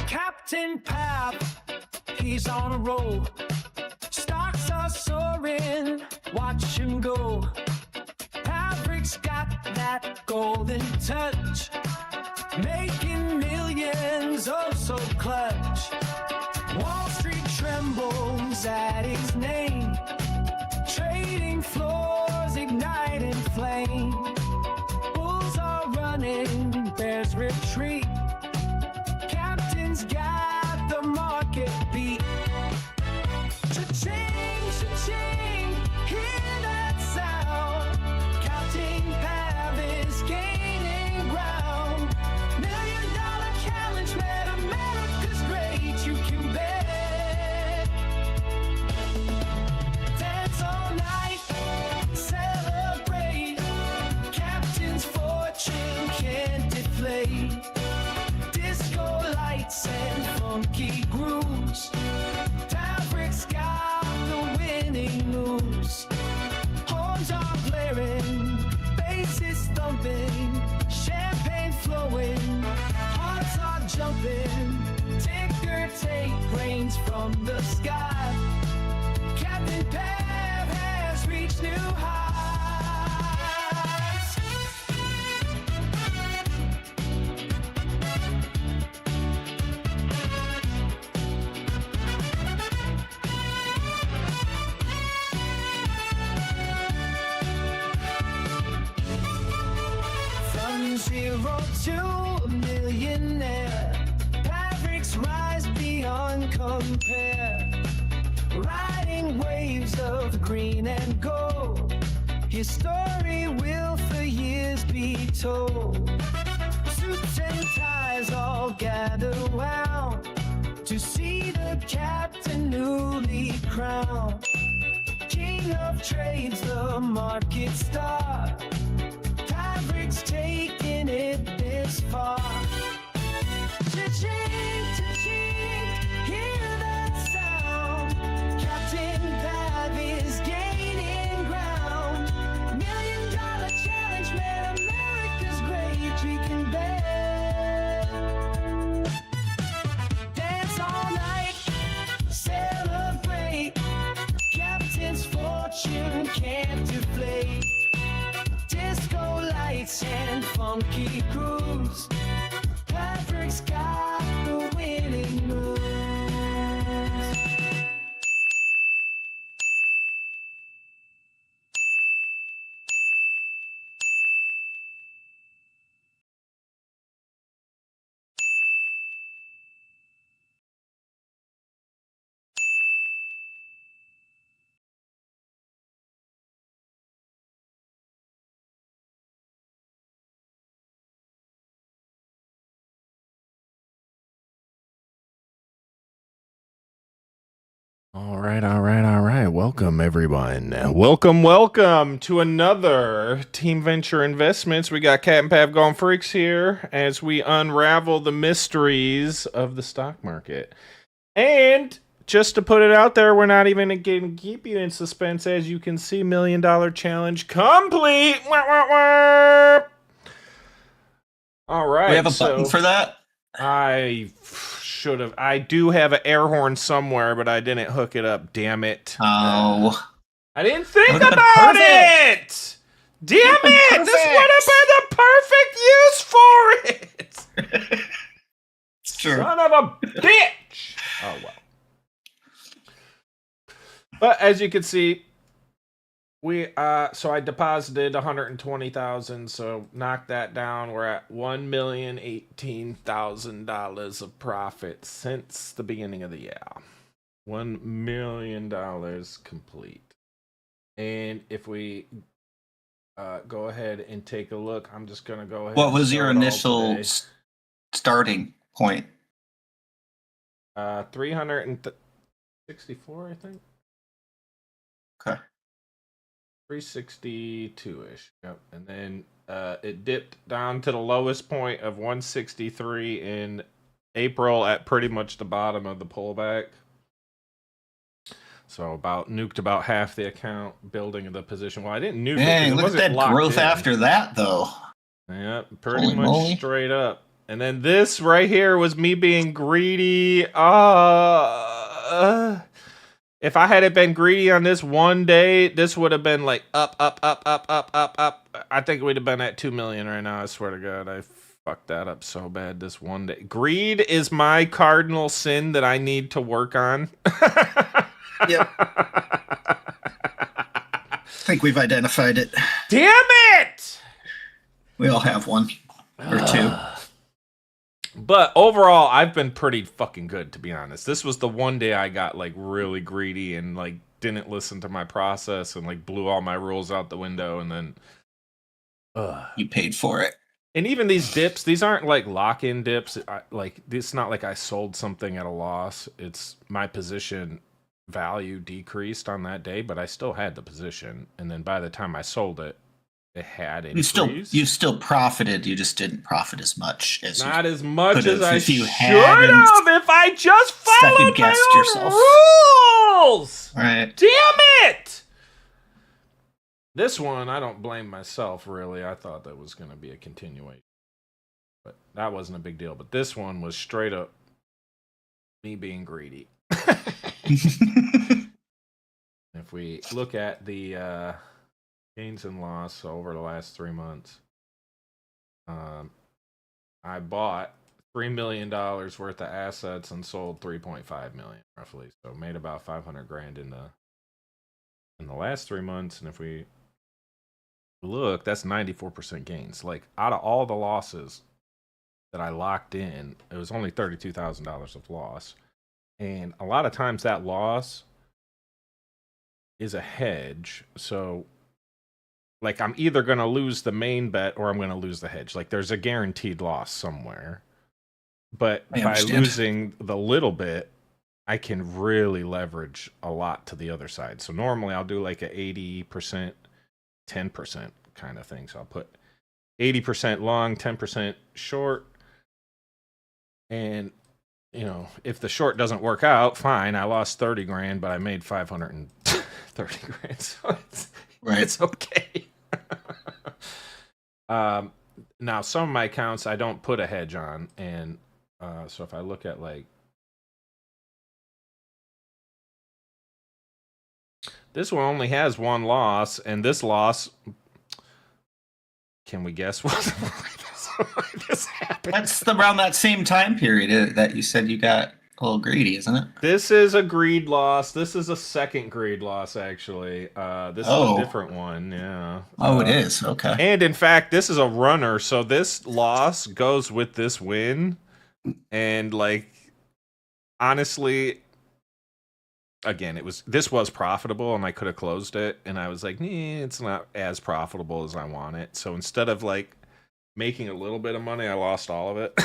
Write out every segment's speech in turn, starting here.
Captain Pav, he's on a roll. Stocks are soaring, watch him go. Patrick's got that golden touch, making millions oh so clutch. Wall Street trembles at his name, trading floors ignite in flame. Bulls are running, bears retreat. Captain's got the market beat. Cha-ching, cha-ching, hear that sound. Captain Pav is gaining ground. $1 million challenge, man, America's great, you can bet. Dance all night, celebrate. Captain's fortune can't deflate. Disco lights and funky grooves. Maverick's got the winning moves. Horns are blaring, bass is thumping, champagne flowing, hearts are jumping. Ticker tape rains from the sky. Captain Pav has reached new heights. From zero to a millionaire, Patrick's rise beyond compare. Riding waves of green and gold, his story will for years be told. Suits and ties all gather round to see the captain newly crowned. King of trades, the market star. Maverick's taking it this far. Cha-ching, cha-ching, hear that sound. Captain Pav is gaining ground. $1 million challenge, man, America's great, we can bet. Dance all night, celebrate. Captain's fortune can't deflate. Disco lights and funky grooves. Patrick's got the winning moves. All right. Welcome, everyone. Welcome to another Team Venture Investments. We got Captain Pav and GONxFREAKs here as we unravel the mysteries of the stock market. And just to put it out there, we're not even going to keep you in suspense. As you can see, $1 million challenge complete. Wah, wah, wah. All right. We have a button for that? I should have. I do have an air horn somewhere, but I didn't hook it up. Damn it! Oh, I didn't think about it. Damn it! This would have been the perfect use for it. it's true. Son of a bitch! Oh well. But as you can see, we so I deposited 120,000, so knock that down. We're at $1,018,000 of profit since the beginning of the year. $1 million complete. And if we go ahead and take a look, I'm just gonna go ahead. What was your initial starting point? 364, I think. Okay. 362-ish. Yep. And then it dipped down to the lowest point of 163 in April at pretty much the bottom of the pullback. So nuked about half the account, building the position. Well, I didn't nuke it Dang, because it look at wasn't that locked growth in. after that, though. Yeah, pretty Holy much moly. straight up. And then this right here was me being greedy. If I had been greedy on this one day, this would have been like up. I think we'd have been at 2 million right now. I swear to God, I fucked that up so bad this one day. Greed is my cardinal sin that I need to work on. Yep. I think we've identified it. Damn it! We all have one or two. But overall, I've been pretty fucking good, to be honest. This was the one day I got like really greedy and like didn't listen to my process and like blew all my rules out the window, and then You paid for it. and even these dips, these aren't like lock-in dips. It's not like I sold something at a loss. It's my position value decreased on that day, but I still had the position, and then by the time I sold it, it had increased. You still profited. You just didn't profit as much as Not as much could've as I if you should hadn't have if I just followed my second-guessed own yourself. rules. Right. Damn it! This one, I don't blame myself, really. I thought that was going to be a continuation. But that wasn't a big deal. But this one was straight up me being greedy. If we look at the gains and loss over the last 3 months, I bought $3 million worth of assets and sold 3.5 million roughly. So made about 500 grand in the last 3 months. And if we look, that's 94% gains. Like out of all the losses that I locked in, it was only $32,000 of loss. And a lot of times that loss is a hedge. So like I'm either going to lose the main bet or I'm going to lose the hedge. Like there's a guaranteed loss somewhere. But by losing the little bit, I can really leverage a lot to the other side. So normally I'll do like a 80%, 10% kind of thing. So I'll put 80% long, 10% short. And, you know, if the short doesn't work out, fine. I lost 30 grand, but I made 530 grand. So it's okay. Now, some of my accounts I don't put a hedge on. And so if I look at like, this one only has one loss, and this loss, can we guess what this happened? That's around that same time period that you said you got a little greedy, isn't it? This is a greed loss. This is a second greed loss, actually. This is a different one, yeah. Oh, it is? Okay. And in fact, this is a runner, so this loss goes with this win. And like, honestly, again, this was profitable and I could have closed it, and I was like, it's not as profitable as I want it. So instead of like making a little bit of money, I lost all of it.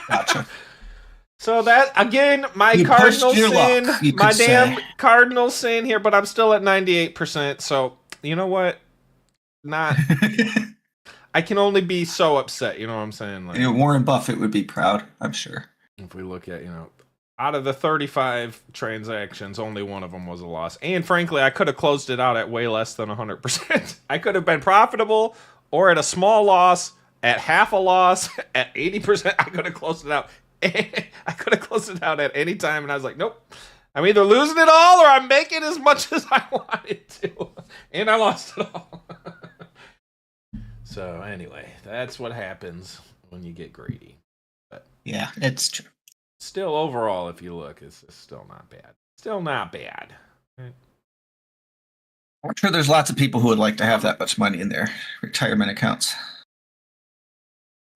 Gotcha. So that, again, my cardinal sin, my damn cardinal sin here, but I'm still at 98%. So you know what? I can only be so upset. You know what I'm saying? Like, Warren Buffett would be proud, I'm sure. If we look at, out of the 35 transactions, only one of them was a loss. And frankly, I could have closed it out at way less than 100%. I could have been profitable or at a small loss, at half a loss, at 80%. I could have closed it out. I could have closed it out at any time. And I was like, nope. I'm either losing it all or I'm making as much as I wanted to. And I lost it all. So anyway, that's what happens when you get greedy. But yeah, it's true. Still, overall, if you look, it's still not bad. Still not bad. Right? I'm sure there's lots of people who would like to have that much money in their retirement accounts.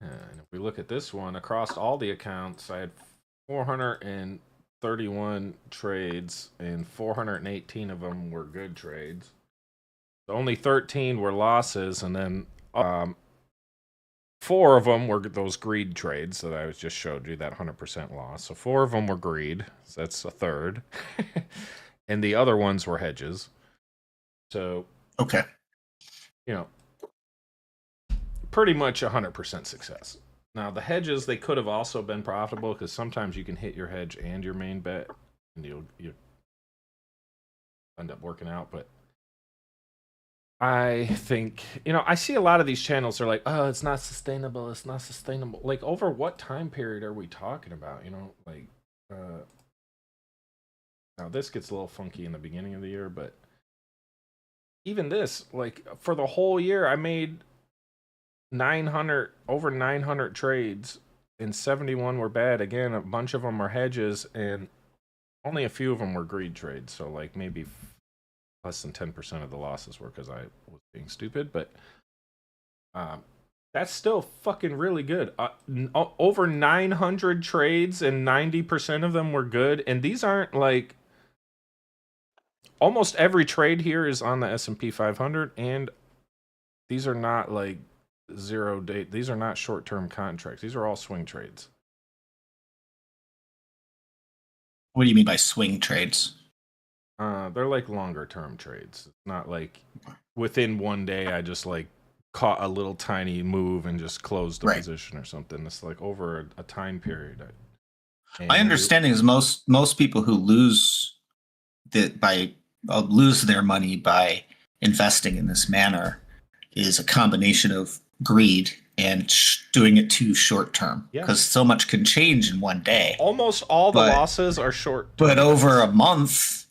And if we look at this one, across all the accounts, I had 431 trades, and 418 of them were good trades. So only 13 were losses, and then 4 of them were those greed trades that I just showed you, that 100% loss. So 4 of them were greed. So that's a third. And the other ones were hedges. So, okay. Pretty much 100% success. Now the hedges, they could have also been profitable because sometimes you can hit your hedge and your main bet, and you end up working out. But I think, I see a lot of these channels. They're like, oh, it's not sustainable. It's not sustainable. Like, over what time period are we talking about? Now this gets a little funky in the beginning of the year, but even this, like, for the whole year, I made over 900 trades, and 71 were bad. Again, a bunch of them are hedges, and only a few of them were greed trades. So, like, maybe less than 10% of the losses were because I was being stupid, but that's still fucking really good. Over 900 trades, and 90% of them were good. And these aren't like, almost every trade here is on the S&P 500, and these are not like 0 day. These are not short-term contracts. These are all swing trades. What do you mean by swing trades? They're like longer term trades. It's not like within one day I just like caught a little tiny move and just closed the position or something. It's like over a time period. My understanding is most people who lose their money by investing in this manner is a combination of greed and doing it too short term, because so much can change in one day. Almost all the losses are short term. But over a month,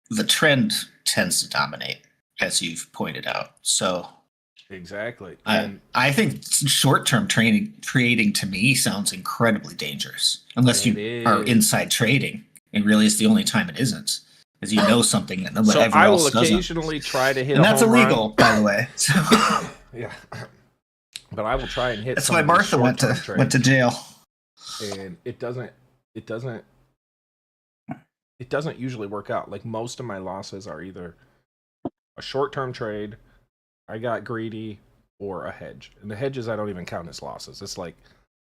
the trend tends to dominate, as you've pointed out. So exactly. I think short-term trading to me sounds incredibly dangerous, unless you are inside trading. It really is the only time it isn't, because you know something that nobody else doesn't. So I will occasionally try to hit and that's illegal, by the way. So. Yeah. But I will try and hit. That's why Martha went to jail. And it doesn't usually work out. Like, most of my losses are either a short-term trade, I got greedy, or a hedge. And the hedges I don't even count as losses. It's like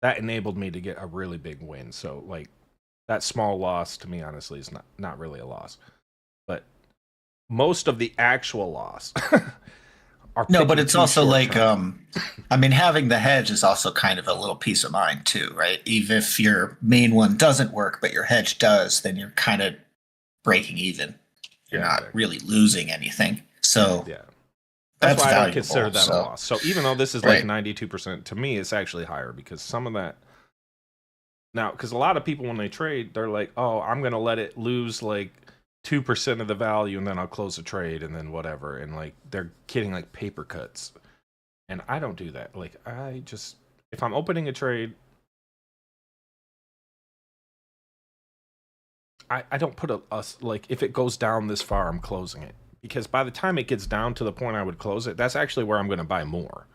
that enabled me to get a really big win. So like that small loss to me, honestly, is not really a loss. But most of the actual loss are but it's also like having the hedge is also kind of a little peace of mind too, right? Even if your main one doesn't work but your hedge does, then you're kind of breaking even. You're not really losing anything. So that's why I don't consider that a loss. So even though this is like 92%, to me it's actually higher, because some of that now, because a lot of people when they trade, they're like, oh, I'm gonna let it lose like 2% of the value and then I'll close the trade and then whatever, and like they're getting like paper cuts, and I don't do that. Like, I just, if I'm opening a trade, I don't put like, if it goes down this far, I'm closing it, because by the time it gets down to the point I would close it, that's actually where I'm going to buy more.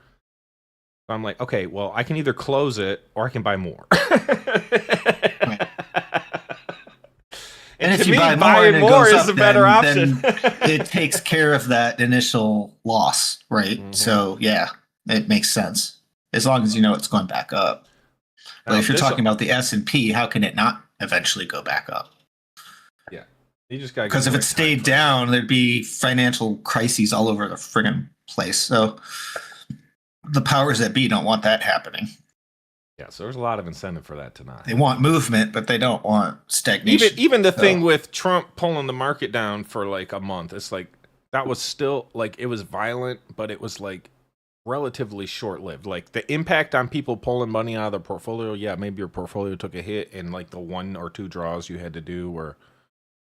So I'm like, okay, well, I can either close it or I can buy more. And if you buy more and it goes up, is a better option. then it takes care of that initial loss, right? Mm-hmm. So yeah, it makes sense as long as you know it's going back up. But if you're talking about the S&P, how can it not eventually go back up? Yeah, you just got, because if it stayed down, there'd be financial crises all over the friggin' place. So the powers that be don't want that happening. Yeah, so there's a lot of incentive for that tonight. They want movement, but they don't want stagnation. Even the thing with Trump pulling the market down for like a month, it's like that was still like, it was violent, but it was like relatively short-lived. Like the impact on people pulling money out of their portfolio, yeah, maybe your portfolio took a hit, and like the 1 or 2 draws you had to do were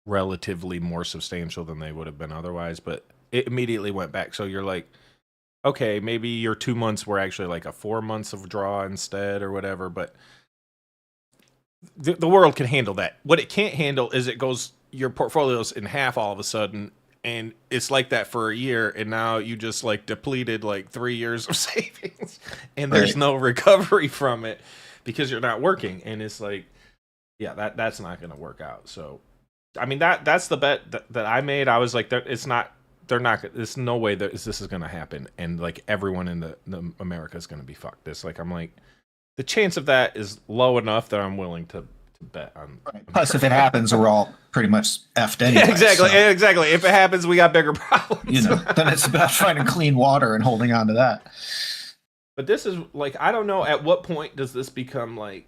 relatively more substantial than they would have been otherwise, but it immediately went back. So you're like, okay, maybe your 2 months were actually like a 4 months of draw instead or whatever, but the world can handle that. What it can't handle is it goes, your portfolio's in half all of a sudden, and it's like that for a year, and now you just like depleted like 3 years of savings, and there's no recovery from it because you're not working. And it's like, yeah, that's not going to work out. So, I mean, that's the bet that I made. I was like, there's no way that this is going to happen, and like everyone in the America is going to be fucked. This, like, I'm like, the chance of that is low enough that I'm willing to bet on. Plus, if it happens, we're all pretty much effed anyway. Yeah, exactly. If it happens, we got bigger problems. Then it's about finding clean water and holding on to that. But this is like, I don't know at what point does this become like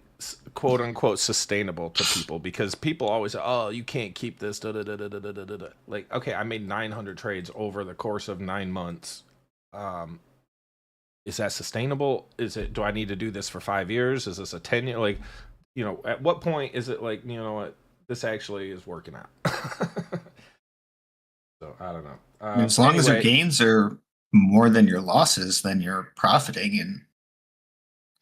quote unquote sustainable to people, because people always say, oh, you can't keep this. Da, da, da, da, da, da, da, da. Like, okay, I made 900 trades over the course of 9 months. Is that sustainable? Do I need to do this for 5 years? Is this a 10-year? Like, at what point is it like, what, this actually is working out? So I don't know. As long as your Anyway, gains are more than your losses, then you're profiting. And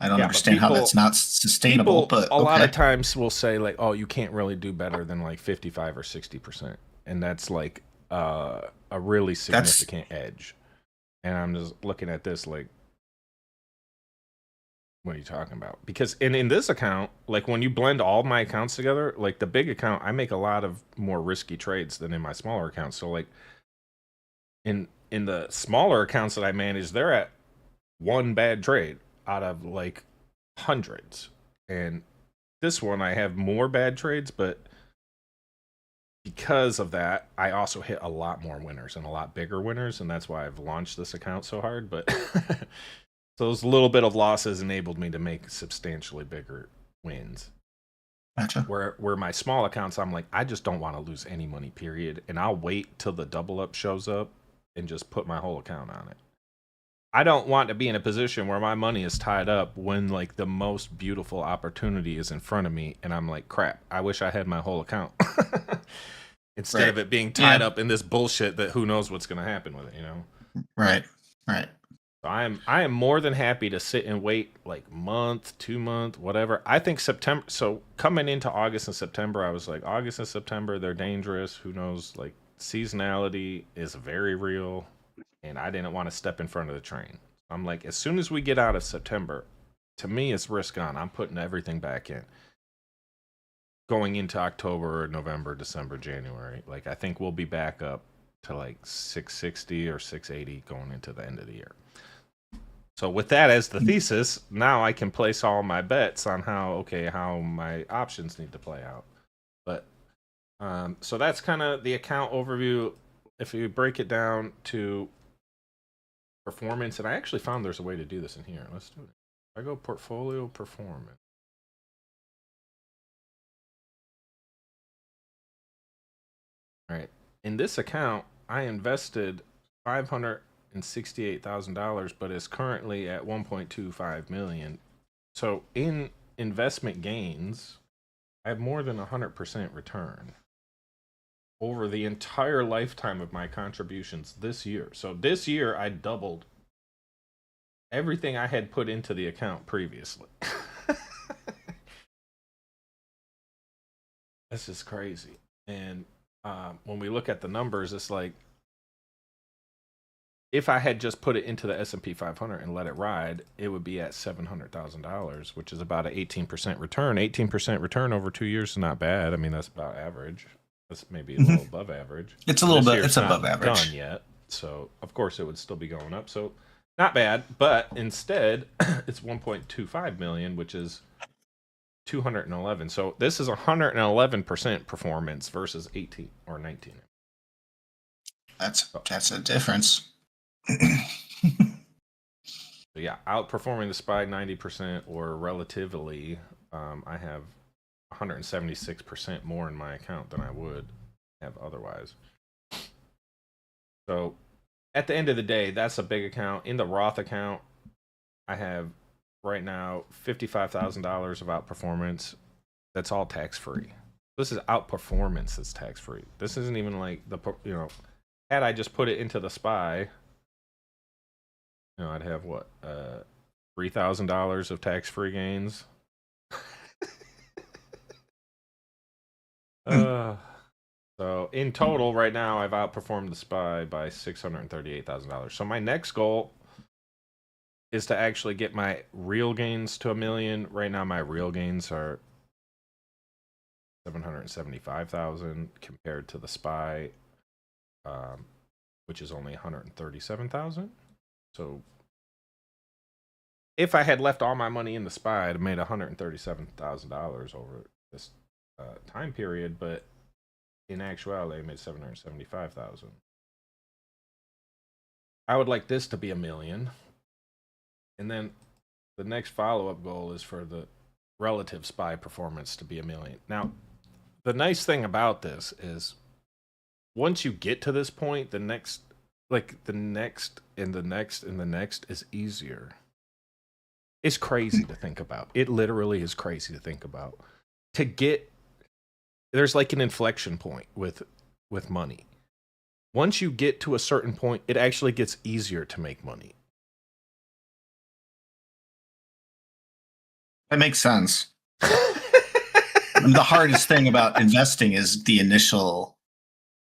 I don't yeah, but understand how that's not sustainable, people but a lot of okay. times will say like, oh, you can't really do better than like 55 or 60%. And that's like a really That's significant edge. And I'm just looking at this like, what are you talking about? Because in this account, like when you blend all my accounts together, like the big account, I make a lot of more risky trades than in my smaller accounts. So like in the smaller accounts that I manage, they're at one bad trade out of like hundreds. And this one, I have more bad trades, but because of that, I also hit a lot more winners and a lot bigger winners, and that's why I've launched this account so hard. But so those little bit of losses enabled me to make substantially bigger wins. gotcha. Where my small accounts, I'm like, I just don't want to lose any money, period. And I'll wait till the double up shows up and just put my whole account on it. I don't want to be in a position where my money is tied up when like the most beautiful opportunity is in front of me and I'm like, crap, I wish I had my whole account. Instead Right. of it being tied Yeah. up in this bullshit that who knows what's going to happen with it, Right. Right. So I am more than happy to sit and wait like month, 2 month, whatever. I think September. So coming into August and September, I was like, August and September, they're dangerous. Who knows? Like seasonality is very real, and I didn't want to step in front of the train. I'm like, as soon as we get out of September, to me, it's risk on. I'm putting everything back in. Going into October, November, December, January, like I think we'll be back up to like 660 or 680 going into the end of the year. So with that as the thesis, now I can place all my bets on how my options need to play out. But so that's kind of the account overview. If you break it down to performance, and I actually found there's a way to do this in here. Let's do it. I go portfolio performance. All right. In this account, I invested $568,000, but is currently at 1.25 million. So in investment gains, I have more than 100% return over the entire lifetime of my contributions this year. So this year, I doubled everything I had put into the account previously. That's just crazy. And when we look at the numbers, it's like, if I had just put it into the S&P 500 and let it ride, it would be at $700,000, which is about an 18% return. 18% return over 2 years is not bad. I mean, that's about average. That's maybe a little above average. It's a little This bit. year's It's not above average. done yet, so of course it would still be going up. So not bad, but instead it's 1.25 million, which is 211. So this is 111% performance versus 18 or 19. That's a difference. So yeah, outperforming the SPY 90% or relatively, I have 176% more in my account than I would have otherwise. So at the end of the day, that's a big account. In the Roth account, I have right now $55,000 of outperformance. That's all tax free. This is outperformance that's tax free. This isn't even like had I just put it into the SPY, I'd have what, $3,000 of tax-free gains. So in total, right now, I've outperformed the SPY by $638,000. So my next goal is to actually get my real gains to $1 million. Right now, my real gains are $775,000 compared to the SPY, which is only $137,000. So if I had left all my money in the SPY, I'd have made $137,000 over this time period, but in actuality, I made $775,000. I would like this to be $1 million. And then the next follow-up goal is for the relative SPY performance to be 1 million. Now, the nice thing about this is once you get to this point, the next and the next is easier. It's crazy to think about. It literally is crazy to think about. There's like an inflection point with money. Once you get to a certain point, it actually gets easier to make money. That makes sense. The hardest thing about investing is the initial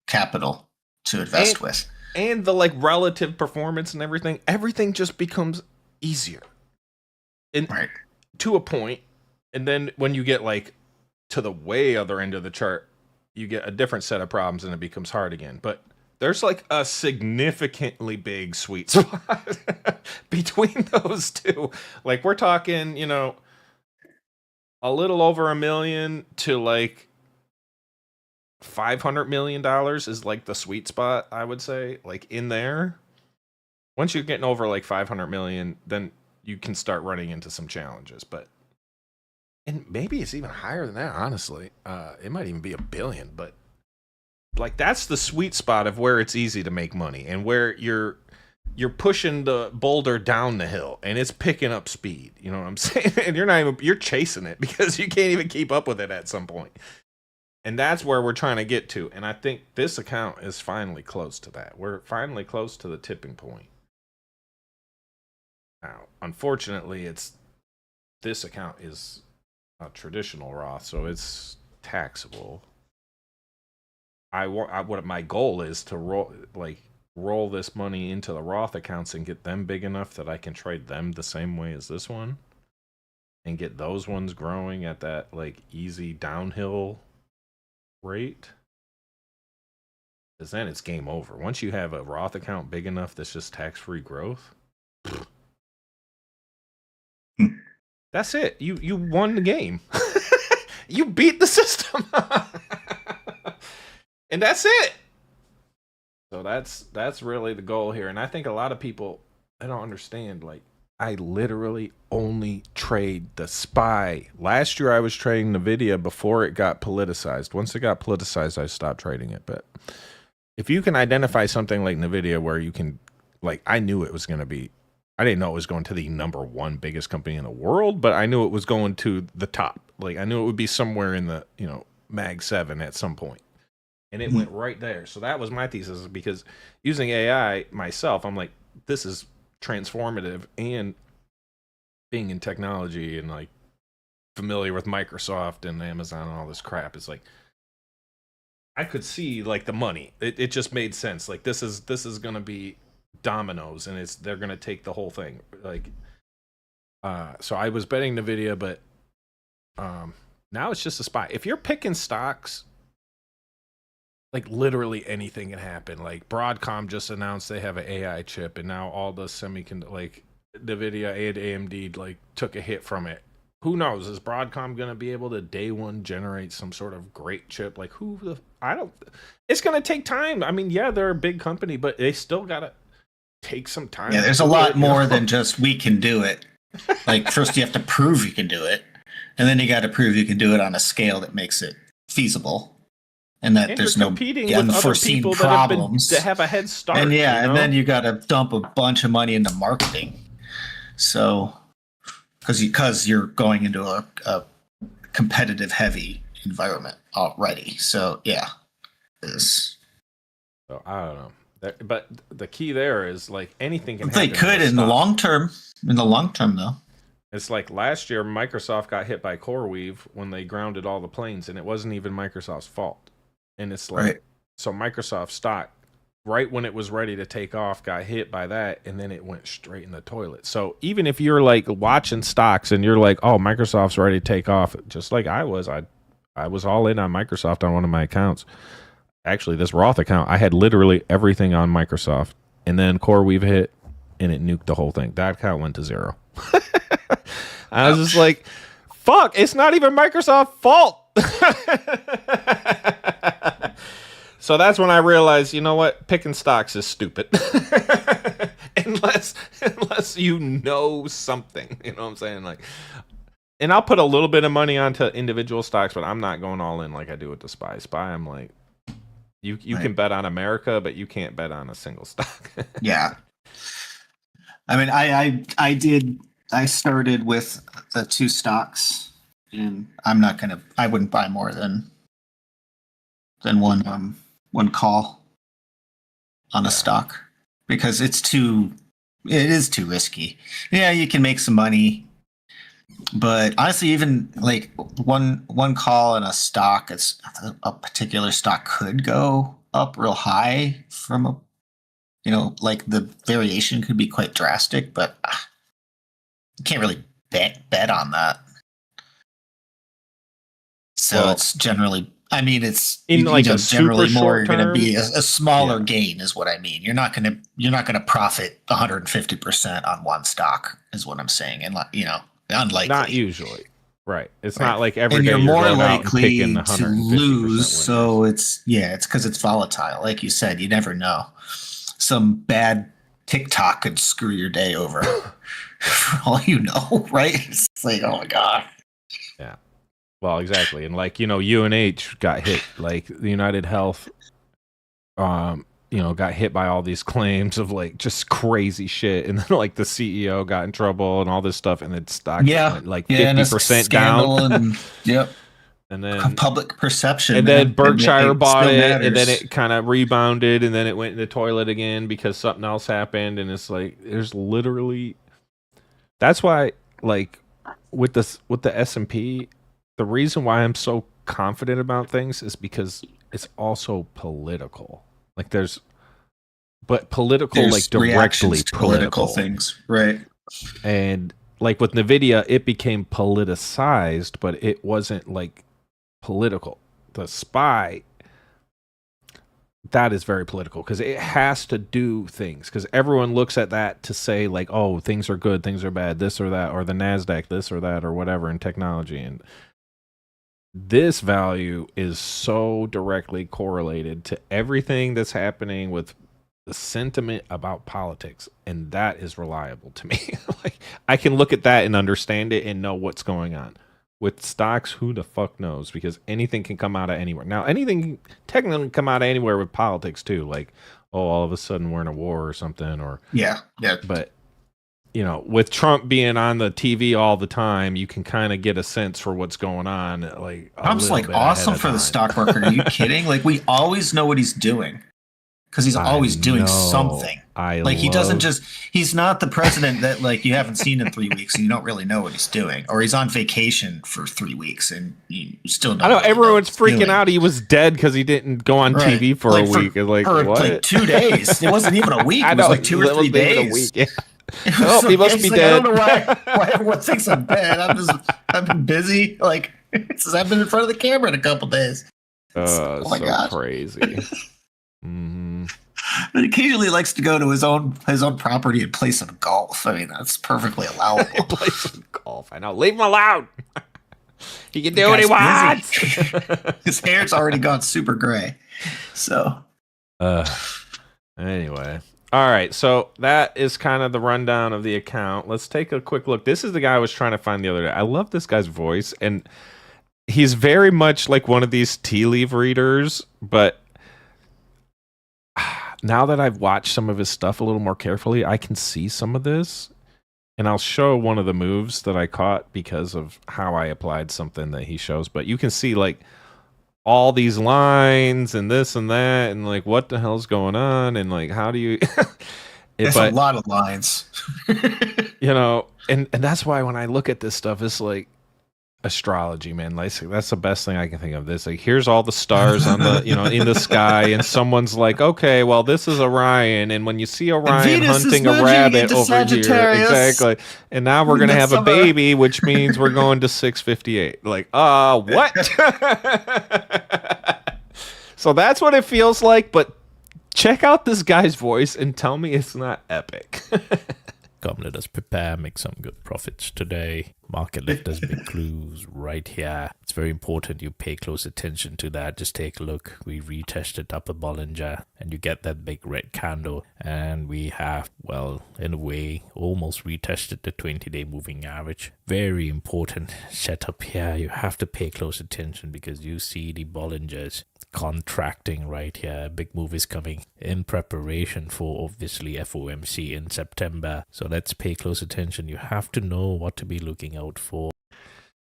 capital to invest with. And the like relative performance and everything just becomes easier. And right. To a point, and then when you get like to the way other end of the chart, you get a different set of problems and it becomes hard again. But there's like a significantly big sweet spot between those two. Like we're talking, you know, a little over 1 million to like $500 million is like the sweet spot, I would say, like in there. Once you're getting over like 500 million, then you can start running into some challenges. And maybe it's even higher than that, honestly. It might even be 1 billion, but like that's the sweet spot of where it's easy to make money and where you're pushing the boulder down the hill and it's picking up speed. You know what I'm saying? And you're chasing it because you can't even keep up with it at some point. And that's where we're trying to get to. And I think this account is finally close to that. We're finally close to the tipping point. Now, unfortunately, this account is a traditional Roth, so it's taxable. What my goal is to roll this money into the Roth accounts and get them big enough that I can trade them the same way as this one and get those ones growing at that like easy downhill rate. Because then it's game over. Once you have a Roth account big enough that's just tax-free growth, that's it. You won the game. You beat the system. And that's it. So that's really the goal here. And I think a lot of people, I don't understand, like I literally only trade the SPY. Last year I was trading NVIDIA before it got politicized. Once it got politicized, I stopped trading it. But if you can identify something like NVIDIA where you can, like, I knew it was going to be, I didn't know it was going to the #1 biggest company in the world, but I knew it was going to the top. Like I knew it would be somewhere in the, you know, Mag 7 at some point. And it went right there. So that was my thesis, because using AI myself, I'm like, this is transformative, and being in technology and like familiar with Microsoft and Amazon and all this crap, is like I could see like the money. It just made sense. Like this is gonna be dominoes, and they're gonna take the whole thing. Like so I was betting NVIDIA, but now it's just a SPY. If you're picking stocks, like literally anything can happen. Like Broadcom just announced they have an AI chip, and now all the like NVIDIA and AMD like took a hit from it. Who knows? Is Broadcom gonna be able to day one generate some sort of great chip? Like it's gonna take time. I mean, yeah, they're a big company, but they still gotta take some time. Yeah, there's a lot more than just we can do it. Like first you have to prove you can do it, and then you got to prove you can do it on a scale that makes it feasible. And that there's no unforeseen problems that have a head start. And and then you got to dump a bunch of money into marketing. So, because you're going into a competitive heavy environment already. So yeah, So I don't know, but the key there is like anything can. They could in the long term. In the long term, though. It's like last year, Microsoft got hit by CoreWeave when they grounded all the planes, and it wasn't even Microsoft's fault. And it's like, so Microsoft stock, right when it was ready to take off, got hit by that, and then it went straight in the toilet. So even if you're like watching stocks and you're like, oh, Microsoft's ready to take off, just like I was all in on Microsoft on one of my accounts. Actually, this Roth account, I had literally everything on Microsoft, and then CoreWeave hit, and it nuked the whole thing. That account went to zero. I was just like, fuck, it's not even Microsoft's fault. So that's when I realized, you know what? Picking stocks is stupid. unless you know something, you know what I'm saying? Like, and I'll put a little bit of money onto individual stocks, but I'm not going all in like I do with the SPY. SPY, I'm like, you can bet on America, but you can't bet on a single stock. Yeah. I mean, I started with the 2 stocks, and I wouldn't buy more than one call on a stock, because it is too risky. Yeah, you can make some money, but honestly, even like one call in a stock, it's a particular stock could go up real high from a, like the variation could be quite drastic, but you can't really bet on that. So it's generally, I mean, it's in like a generally super more short going to term, be a smaller gain, is what I mean. You're not going to profit 150% on one stock, is what I'm saying, and unlikely. Not usually, right? It's Right. not like every And day you're you're more going out and likely picking to 150% lose. winners. So it's because it's volatile, like you said. You never know. Some bad TikTok could screw your day over, for all you know, right? It's like, oh my god. Yeah. Well, exactly. And like, UNH got hit, like the United Health, got hit by all these claims of like just crazy shit. And then like the CEO got in trouble and all this stuff. And then stock went like 50% down. And, yep. And then public perception. And then Berkshire bought it. matters. And then it kind of rebounded. And then it went in the toilet again because something else happened. And it's like, there's literally, that's why like with the S&P, the reason why I'm so confident about things is because it's also political. Like there's political, like directly political things, right? And like with Nvidia, it became politicized, but it wasn't like political. The SPY, that is very political because it has to do things, because everyone looks at that to say like, oh, things are good, things are bad, this or that, or the NASDAQ, this or that, or whatever in technology. And this value is so directly correlated to everything that's happening with the sentiment about politics, and that is reliable to me. Like I can look at that and understand it and know what's going on. With stocks, who the fuck knows? Because anything can come out of anywhere. Now, anything technically can come out of anywhere with politics too. Like, oh, all of a sudden we're in a war or something, or yeah. But with Trump being on the TV all the time, you can kind of get a sense for what's going on. Like, Trump's like awesome for the stock market. Are you kidding? Like, we always know what he's doing because he's always doing something. He doesn't he's not the president that like you haven't seen in 3 weeks and you don't really know what he's doing, or he's on vacation for 3 weeks and you still don't. I know everyone's freaking out. He was dead because he didn't go on TV for a week. Like, for what? Like 2 days. It wasn't even a week. It was like 2 or 3 days. A week, yeah. Oh, he must be dead. I don't know why everyone thinks I'm dead. I've been busy. Like, since I've been in front of the camera in a couple days. Oh my God. Crazy. Mm-hmm. But occasionally he likes to go to his own property and play some golf. I mean, that's perfectly allowable. Play some golf. I know. Leave him alone. He can do what he wants. His hair's already gone super gray. So. Anyway. All right, so that is kind of the rundown of the account. Let's take a quick look. This is the guy I was trying to find the other day. I love this guy's voice, and he's very much like one of these tea leaf readers, but now that I've watched some of his stuff a little more carefully, I can see some of this, and I'll show one of the moves that I caught because of how I applied something that he shows. But you can see like all these lines and this and that and like what the hell's going on and like how do you it's a lot of lines. And that's why when I look at this stuff, it's like astrology, man. Like that's the best thing I can think of. This like here's all the stars on the in the sky, and someone's like, okay, well this is Orion, and when you see Orion hunting a rabbit over here, exactly, and now we're gonna have a baby, which means we're going to 658. Like, what? So that's what it feels like. But check out this guy's voice and tell me it's not epic. Come, let us prepare, make some good profits today. Market left us big clues right here. It's very important you pay close attention to that. Just take a look. We retested upper Bollinger and you get that big red candle. And we have, well, in a way, almost retested the 20-day moving average. Very important setup here. You have to pay close attention because you see the Bollingers contracting right here. Big move is coming in preparation for obviously FOMC in September. So let's pay close attention. You have to know what to be looking out for.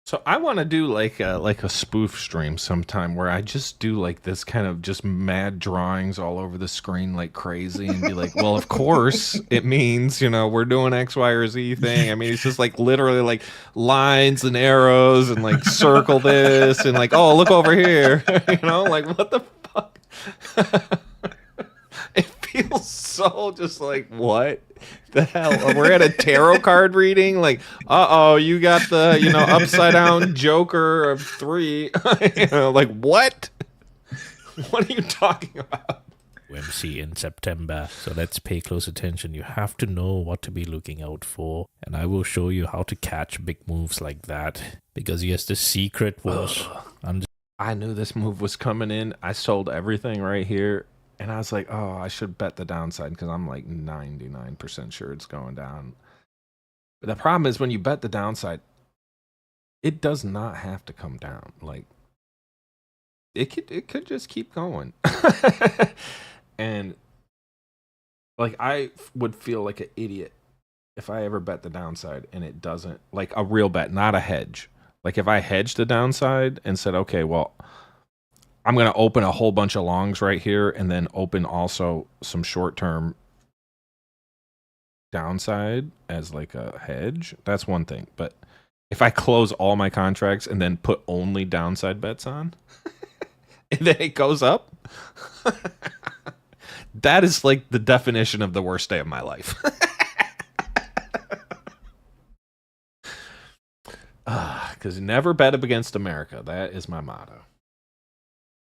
So I want to do like a spoof stream sometime where I just do like this kind of just mad drawings all over the screen like crazy and be like, well, of course it means, you know, we're doing X, Y, or Z thing. I mean, it's just like literally like lines and arrows and like circle this and like, oh, look over here, you know, like what the fuck? It feels so just like, what the hell? We're at a tarot card reading. Like, uh-oh, you got the, you know, upside down Joker of 3. You know, like, what? What are you talking about? FOMC in September. So let's pay close attention. You have to know what to be looking out for. And I will show you how to catch big moves like that. Because yes, the secret was... I knew this move was coming in. I sold everything right here. And I was like, oh, I should bet the downside because I'm like 99% sure it's going down. But the problem is when you bet the downside, it does not have to come down. Like, it could just keep going. And like I would feel like an idiot if I ever bet the downside and it doesn't, like a real bet, not a hedge. Like if I hedged the downside and said, okay, well, I'm going to open a whole bunch of longs right here and then open also some short-term downside as like a hedge. That's one thing. But if I close all my contracts and then put only downside bets on and then it goes up, that is like the definition of the worst day of my life. Because never bet up against America. That is my motto.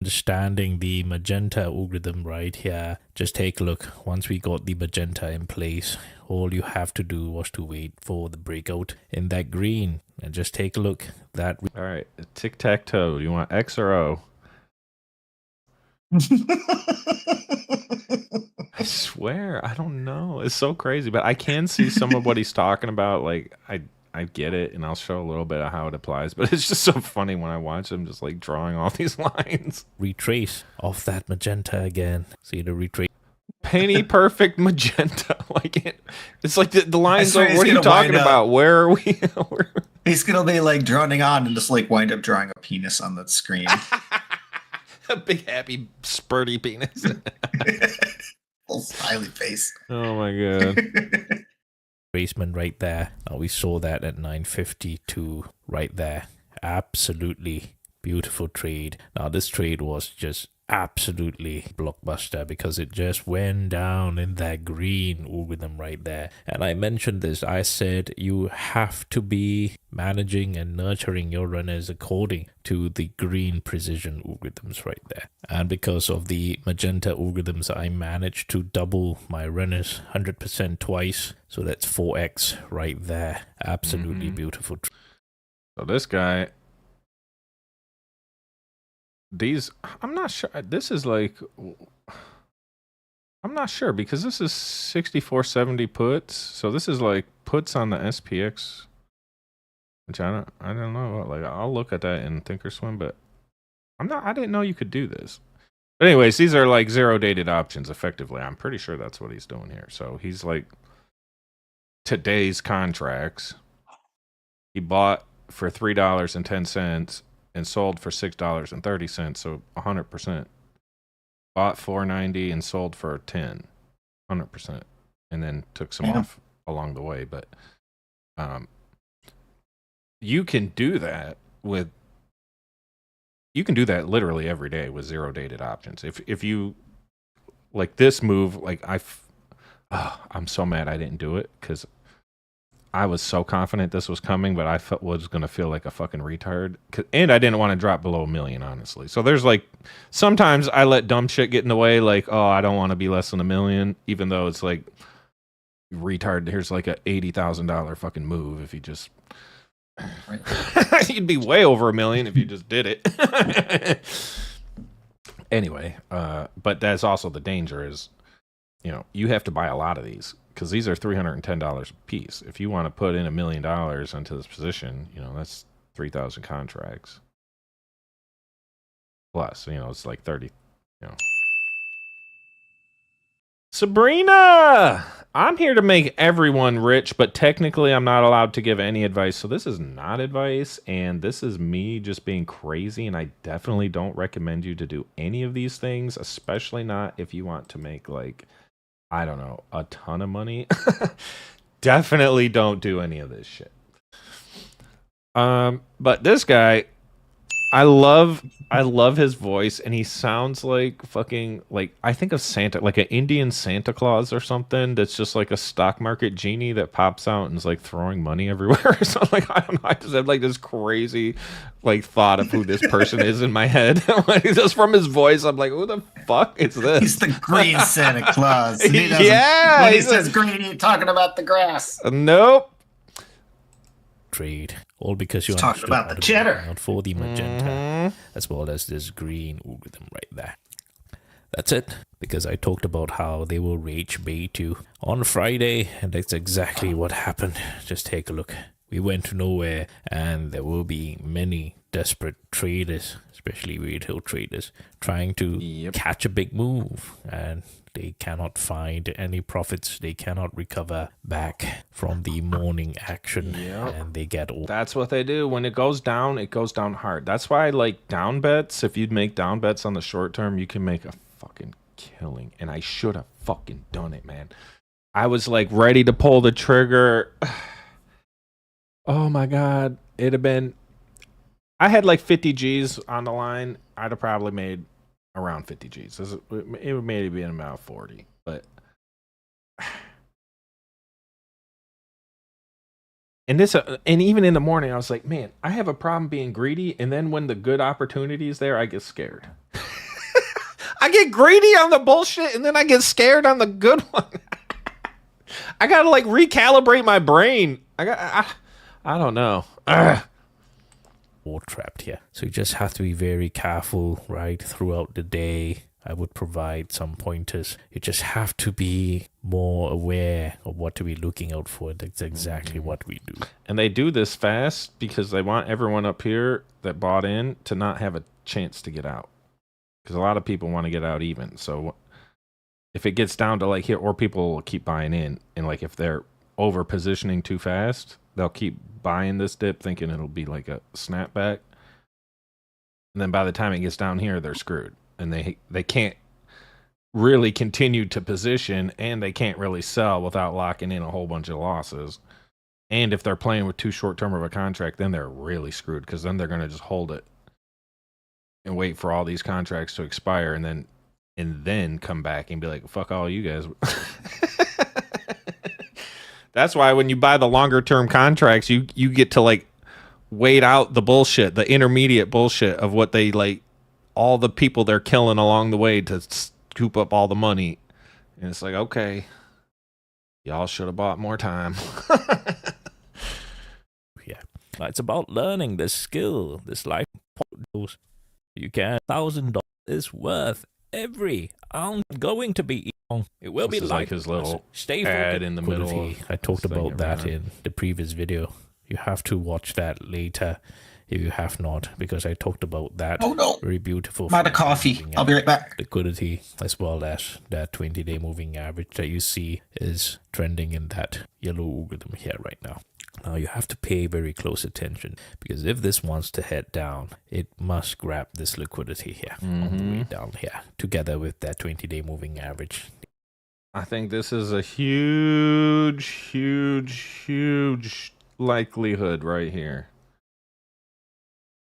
Understanding the magenta algorithm right here, just take a look. Once we got the magenta in place, all you have to do was to wait for the breakout in that green and just take a look. That all right, tic-tac-toe. You want X or O? I swear, I don't know. It's so crazy, but I can see some of what he's talking about. Like, I get it, and I'll show a little bit of how it applies, but it's just so funny when I watch him just like drawing all these lines. retrace of that magenta again. See the retrace. Penny perfect magenta. Like it's like the lines. swear he's What are you gonna talking wind up- about? Where are we? He's gonna be like droning on and just like wind up drawing a penis on that screen. A big happy spurty penis. Full smiley face. Oh my god. Retracement right there. Now we saw that at 952 right there. Absolutely beautiful trade. Now this trade was just absolutely blockbuster because it just went down in that green algorithm right there. And I mentioned this. I said you have to be managing and nurturing your runners according to the green precision algorithms right there. And because of the magenta algorithms, I managed to double my runners 100% twice. So that's 4x right there. Absolutely beautiful. So this guy, these, I'm not sure. This is like, I'm not sure because this is 6470 puts. So this is like puts on the SPX, which I don't know. Like I'll look at that in Thinkorswim, but I didn't know you could do this. But anyways, these are like zero dated options effectively. I'm pretty sure that's what he's doing here. So he's like today's contracts. He bought for $3.10 and sold for $6.30, so 100%. Bought $4.90 and sold for 100%, and then took some off along the way. But you can do that with. You can do that literally every day with zero dated options. If you like this move, like I'm so mad I didn't do it because I was so confident this was coming, but I was going to feel like a fucking retard. And I didn't want to drop below $1 million, honestly. So there's like, sometimes I let dumb shit get in the way. Like, oh, I don't want to be less than $1 million, even though it's like, retard, here's like a $80,000 fucking move if you just You'd be way over $1 million if you just did it. Anyway, but that's also the danger is, you have to buy a lot of these because these are $310 a piece. If you want to put in $1 million into this position, that's 3,000 contracts. Plus, it's like 30, Sabrina! I'm here to make everyone rich, but technically I'm not allowed to give any advice. So this is not advice, and this is me just being crazy, and I definitely don't recommend you to do any of these things, especially not if you want to make, like, I don't know, a ton of money. Definitely don't do any of this shit. But this guy, I love his voice, and he sounds like fucking, like, I think of Santa, like an Indian Santa Claus or something that's just like a stock market genie that pops out and is like throwing money everywhere or something. Like, I don't know, I just have like this crazy like thought of who this person is in my head. Just from his voice, I'm like, who the fuck is this? He's the green Santa Claus. And Yeah, when he says green, he's talking about the grass. Nope. Trade, all because you talking about the cheddar out for the magenta, as well as this green algorithm right there. That's it, because I talked about how they will rage bait you on Friday, and that's exactly what happened. Just take a look. We went to nowhere, and there will be many desperate traders, especially retail traders, trying to catch a big move, and they cannot find any profits. They cannot recover back from the morning action, and they get all. That's what they do. When it goes down hard. That's why I like down bets. If you'd make down bets on the short term, you can make a fucking killing. And I should have fucking done it, man. I was like ready to pull the trigger. Oh my God. It'd have been, I had like 50 G's on the line. I'd have probably made around 50 G's. It would maybe been about 40, but and even in the morning, I was like, man, I have a problem being greedy. And then when the good opportunity is there, I get scared. I get greedy on the bullshit, and then I get scared on the good one. I gotta like recalibrate my brain. I don't know. All trapped here. So you just have to be very careful, right, throughout the day. I would provide some pointers. You just have to be more aware of what to be looking out for. That's exactly what we do. And they do this fast because they want everyone up here that bought in to not have a chance to get out. Because a lot of people want to get out even. So if it gets down to like here, or people will keep buying in, and like if they're over positioning too fast, they'll keep buying this dip thinking it'll be like a snapback. And then by the time it gets down here, they're screwed. And they can't really continue to position, and they can't really sell without locking in a whole bunch of losses. And if they're playing with too short term of a contract, then they're really screwed, because then they're going to just hold it and wait for all these contracts to expire, and then come back and be like, fuck all you guys. That's why when you buy the longer term contracts, you get to like wait out the bullshit, the intermediate bullshit of what they like, all the people they're killing along the way to scoop up all the money. And it's like, okay, y'all should have bought more time. Yeah, it's about learning this skill, this life. You can $1,000 is worth every ounce going to be. It will This be is like his little stay ad in the middle of I talked this thing about that around. in the previous video. You have to watch that later if you have not, because I talked about that. Oh no. Very beautiful. I'm out of coffee. I'll be right back. Liquidity, as well as that 20-day moving average that you see is trending in that yellow algorithm here right now. Now you have to pay very close attention, because if this wants to head down, it must grab this liquidity here on the way down here, together with that 20-day moving average. I think this is a huge, huge, huge likelihood right here.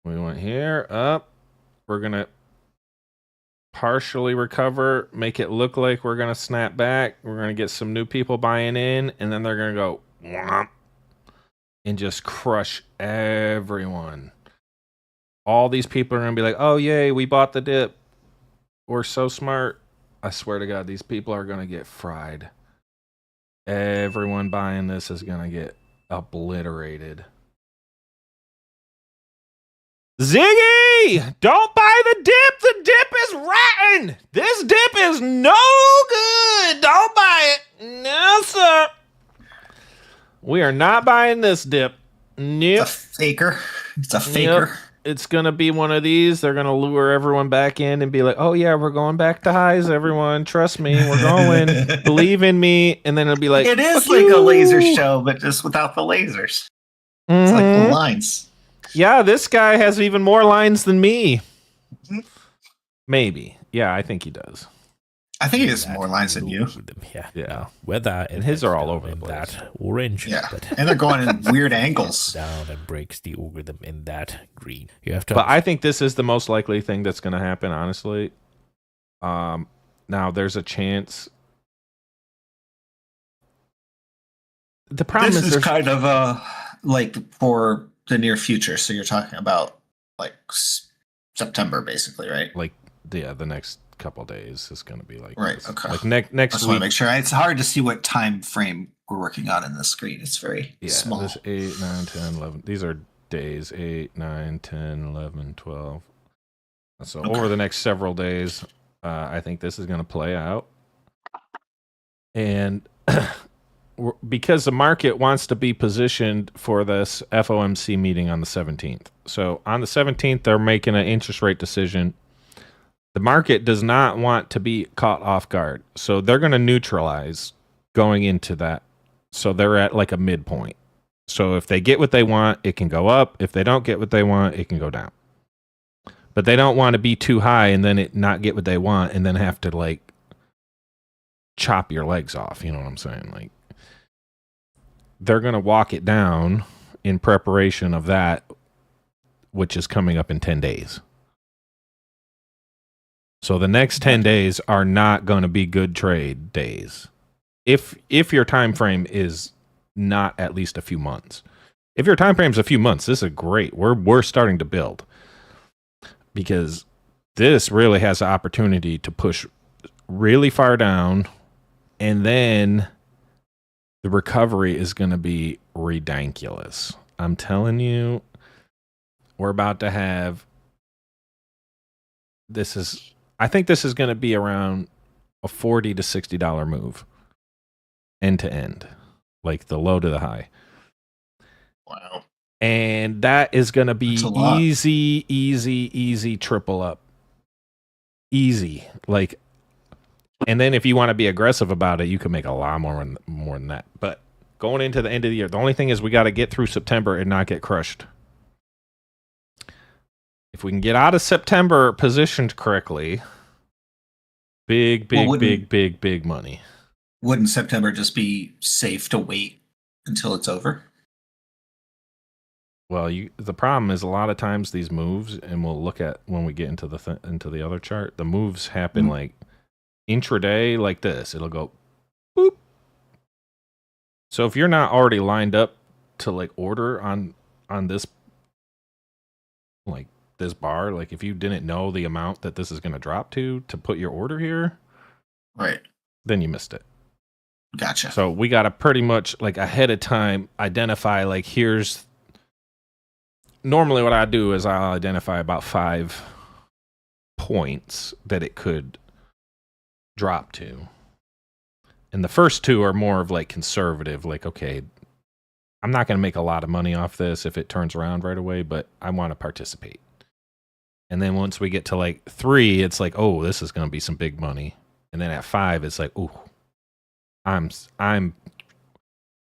We went here, up. We're going to partially recover, make it look like we're going to snap back. We're going to get some new people buying in, and then they're going to go whomp, and just crush everyone. All these people are going to be like, oh, yay, we bought the dip. We're so smart. I swear to God, these people are going to get fried. Everyone buying this is going to get obliterated. Ziggy, don't buy the dip. The dip is rotten. This dip is no good. Don't buy it. No, sir. We are not buying this dip. Nope. It's a faker. It's a faker. Yep. It's going to be one of these. They're going to lure everyone back in and be like, oh, yeah, we're going back to highs, everyone. Trust me. We're going. Believe in me. And then it'll be like, It is fuck like you. a laser show, but just without the lasers. It's like the lines. Yeah, this guy has even more lines than me. Mhm. Maybe. Yeah, I think he does. I think he has more lines than you. Yeah. Weather And his are all over the in place. that orange. Yeah. But And they're going in weird angles. down and breaks the algorithm in that green. You have to. But I think this is the most likely thing that's going to happen, honestly. Now, there's a chance. The problem This is is there's kind of like for the near future. So you're talking about like September, basically, right? like the next couple days is going to be like Right, this. okay. Like I next just want week. to make sure. It's hard to see what time frame we're working on in the screen. It's very Yeah, small. this 8, 9, 10, 11. These are days 8, 9, 10, 11, 12. So Okay. over the next several days, I think this is going to play out. And because the market wants to be positioned for this FOMC meeting on the 17th. So on the 17th, they're making an interest rate decision. The market does not want to be caught off guard. So they're going to neutralize going into that. So they're at like a midpoint. So if they get what they want, it can go up. If they don't get what they want, it can go down. But they don't want to be too high and then it not get what they want and then have to like chop your legs off. You know what I'm saying? Like they're going to walk it down in preparation of that, which is coming up in 10 days. So the next 10 days are not going to be good trade days. If your time frame is not at least a few months. If your time frame is a few months, this is great. We're starting to build. Because this really has the opportunity to push really far down, and then the recovery is going to be ridiculous. I'm telling you, we're about to have I think this is going to be around a $40 to $60 move end to end, like the low to the high. Wow. And that is going to be That's a lot. easy triple up. Easy. Like, and then if you want to be aggressive about it, you can make a lot more than that. But going into the end of the year, the only thing is we got to get through September and not get crushed. If we can get out of September positioned correctly, big money. Wouldn't September just be safe to wait until it's over? Well, the problem is a lot of times these moves, and we'll look at when we get into the other chart, the moves happen like intraday like this. It'll go boop. So if you're not already lined up to like order on this like this bar, like if you didn't know the amount that this is going to drop to put your order here, Right. then you missed it. Gotcha. So we got to pretty much like ahead of time identify like here's normally what I do is I'll identify about 5 points that it could drop to. And the first 2 are more of like conservative, like, okay, I'm not going to make a lot of money off this if it turns around right away, but I want to participate. And then once we get to like 3, it's like, oh, this is going to be some big money. And then at 5, it's like, oh, I'm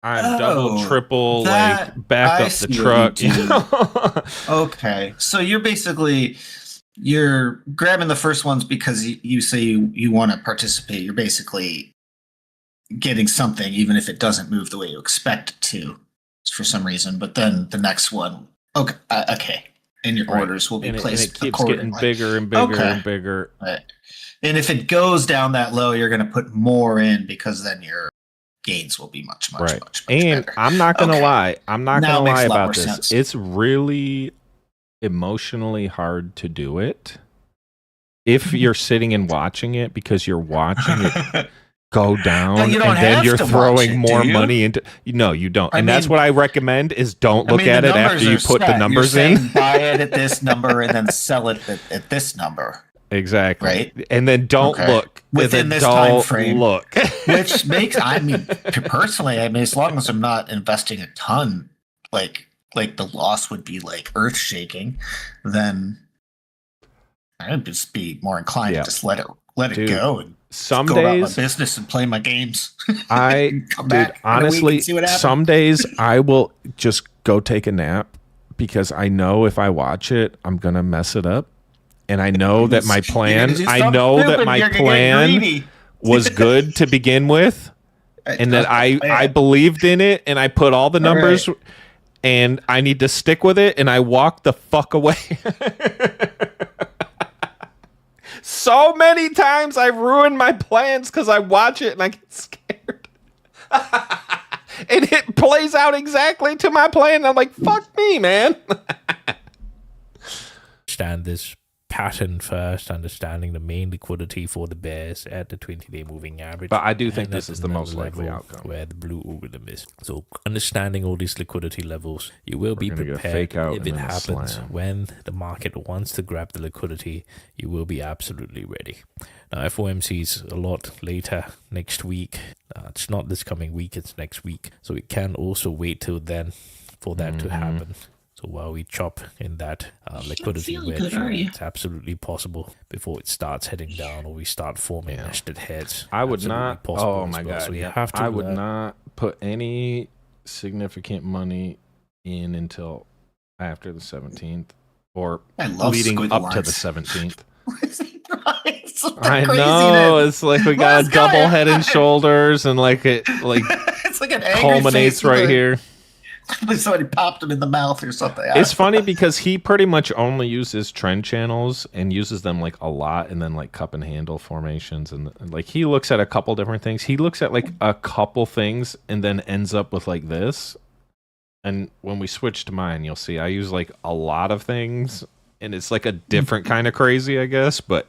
double, triple, like back I up the see truck. what you You know? Okay. So you're grabbing the first ones because you say you want to participate. You're basically getting something, even if it doesn't move the way you expect it to for some reason. But then the next one, okay. And your Right. orders will be and placed it keeps accordingly. getting bigger and bigger Okay. and bigger. Right. And if it goes down that low, you're going to put more in because then your gains will be much Right. better. I'm not going to Okay. lie. I'm not Now going it to makes lie a lot about more this. sense. It's really emotionally hard to do it if you're sitting and watching it because you're watching it go down, No, you don't and then have you're to watch throwing it, more do you? money into. No, you don't. I And that's mean- what I recommend: is don't I look mean, at the it after numbers you are put the set. numbers You're in. saying buy it at this number and then sell it at this number. Exactly. Right. And then don't Okay. look Within and then this time don't frame. Look. Which makes, I mean, personally, I mean, as long as I'm not investing a ton, like the loss would be like earth shaking, then I'd just be more inclined Yeah. to just let it Dude, go and some go about my days business and play my games. I Come dude, back in a week honestly, and see what happens. some days I will just go take a nap because I know if I watch it, I'm gonna mess it up. And I know that my plan, was good to begin with, and that I believed in it, and I put all the numbers, and I need to stick with it, and I walk the fuck away. So many times I've ruined my plans because I watch it and I get scared. And it plays out exactly to my plan. And I'm like, fuck me, man. Understand this pattern first, understanding the main liquidity for the bears at the 20-day moving average. But I do think and this at is the most another likely level outcome. where the blue algorithm is. So understanding all these liquidity levels, you will be gonna get a prepared fake out if and it then a happens. slam. When the market wants to grab the liquidity, you will be absolutely ready. Now, FOMC is a lot later next week. It's not this coming week, it's next week. So we can also wait till then for that to happen. So while we chop in that liquidity wedge, it's absolutely possible before it starts heading down or we start forming nested heads. I would Absolutely not. possible Oh as my well. god! So you Yeah. have to I would learn. not put any significant money in until after the 17th or I love leading squiggle up to the lines. 17th. It's so I crazy know. then. It's like we got a Let's go, double head and yeah. shoulders, and like it like It's like an angry culminates face with right a- here. Like somebody popped him in the mouth or something. It's funny because he pretty much only uses trend channels and uses them like a lot, and then like cup and handle formations, and like he looks at a couple different things. He looks at like a couple things and then ends up with like this. And when we switch to mine, you'll see I use like a lot of things, and it's like a different kind of crazy, I guess. But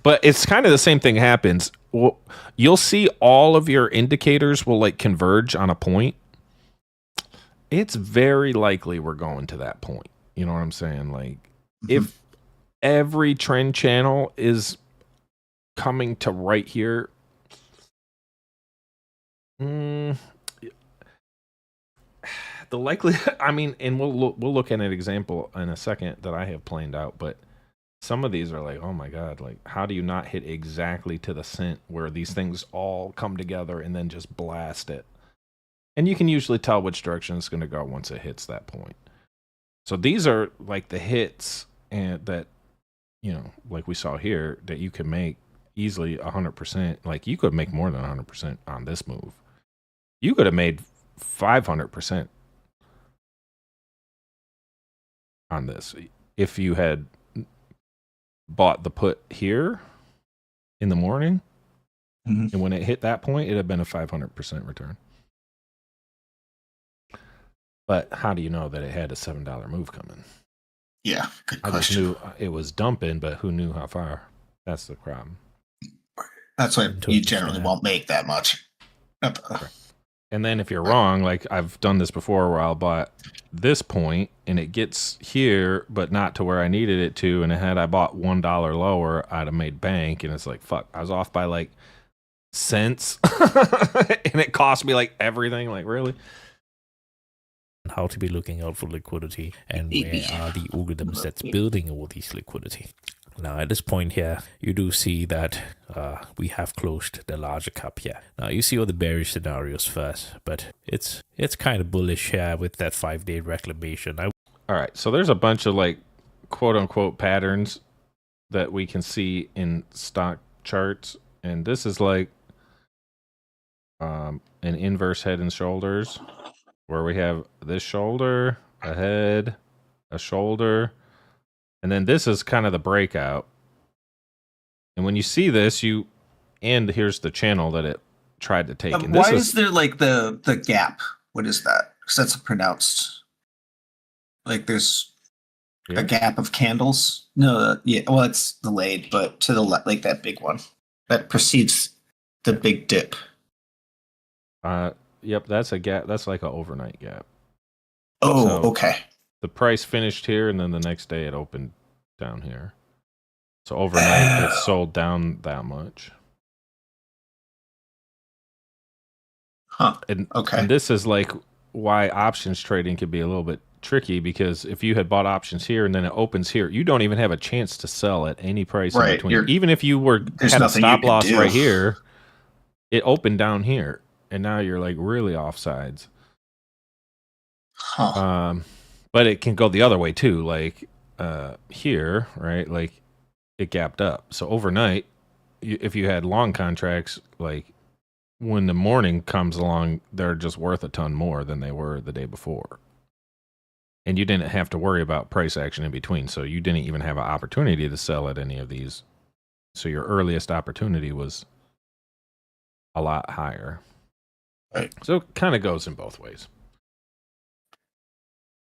but it's kind of the same thing happens. Well, you'll see all of your indicators will like converge on a point. It's very likely we're going to that point. You know what I'm saying? Like, if every trend channel is coming to right here, the likelihood, I mean, and we'll look at an example in a second that I have planned out, but some of these are like, oh my god, like, how do you not hit exactly to the cent where these things all come together and then just blast it? And you can usually tell which direction it's going to go once it hits that point. So these are like the hits and that, you know, like we saw here, that you can make easily 100%. Like you could make more than 100% on this move. You could have made 500% on this if you had bought the put here in the morning. And when it hit that point, it'd have been a 500% return. But how do you know that it had a $7 move coming? Yeah, good I just question. knew it was dumping, but who knew how far? That's the problem. That's why you generally won't make that much. And then if you're wrong, like I've done this before where I'll buy this point and it gets here, but not to where I needed it to. And had I bought $1 lower, I'd have made bank. And it's like, fuck, I was off by like cents and it cost me like everything. Like, really? How to be looking out for liquidity and where are the algorithms that's building all these liquidity. Now at this point here, you do see that we have closed the larger cup here. Now you see all the bearish scenarios first, but it's kind of bullish here with that 5-day reclamation. All right, so there's a bunch of like quote unquote patterns that we can see in stock charts, and this is like an inverse head and shoulders, where we have this shoulder, a head, a shoulder, and then this is kind of the breakout. And when you see this, and here's the channel that it tried to take. And Why is there like the gap? What is that? Because that's a pronounced, like there's a gap of candles. No, yeah, well it's delayed, but to the left, like that big one that precedes The big dip. Yep, that's a gap. That's like an overnight gap. Oh, So okay. the price finished here, and then the next day it opened down here. So overnight it sold down that much. Huh. And Okay. and this is like why options trading could be a little bit tricky, because if you had bought options here and then it opens here, you don't even have a chance to sell at any price in between. Even if you had a stop loss right here, it opened down here, and now you're like really offsides. Huh. But it can go the other way too, like here, right? Like it gapped up. So overnight, if you had long contracts, like when the morning comes along, they're just worth a ton more than they were the day before. And you didn't have to worry about price action in between. So you didn't even have an opportunity to sell at any of these. So your earliest opportunity was a lot higher. Right. So it kind of goes in both ways.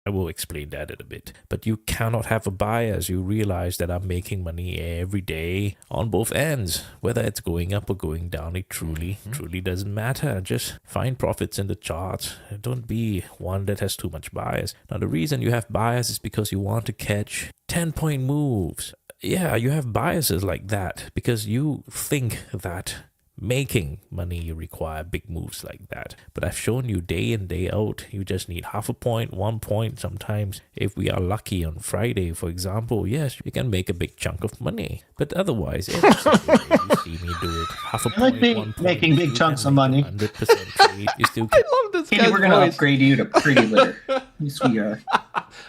I will explain that in a bit. But you cannot have a bias. You realize that I'm making money every day on both ends. Whether it's going up or going down, it truly doesn't matter. Just find profits in the charts. Don't be one that has too much bias. Now, the reason you have bias is because you want to catch 10-point moves. Yeah, you have biases like that because you think that making money, you require big moves like that. But I've shown you day in, day out, you just need half a point, 1 point. Sometimes, if we are lucky on Friday, for example, yes, you can make a big chunk of money. But otherwise, every single day you see me do it. Half a point, 1 point. Making big chunks of money. 100% trade. You still can. I love this Katie, we're going to upgrade you to pretty litter. At least we are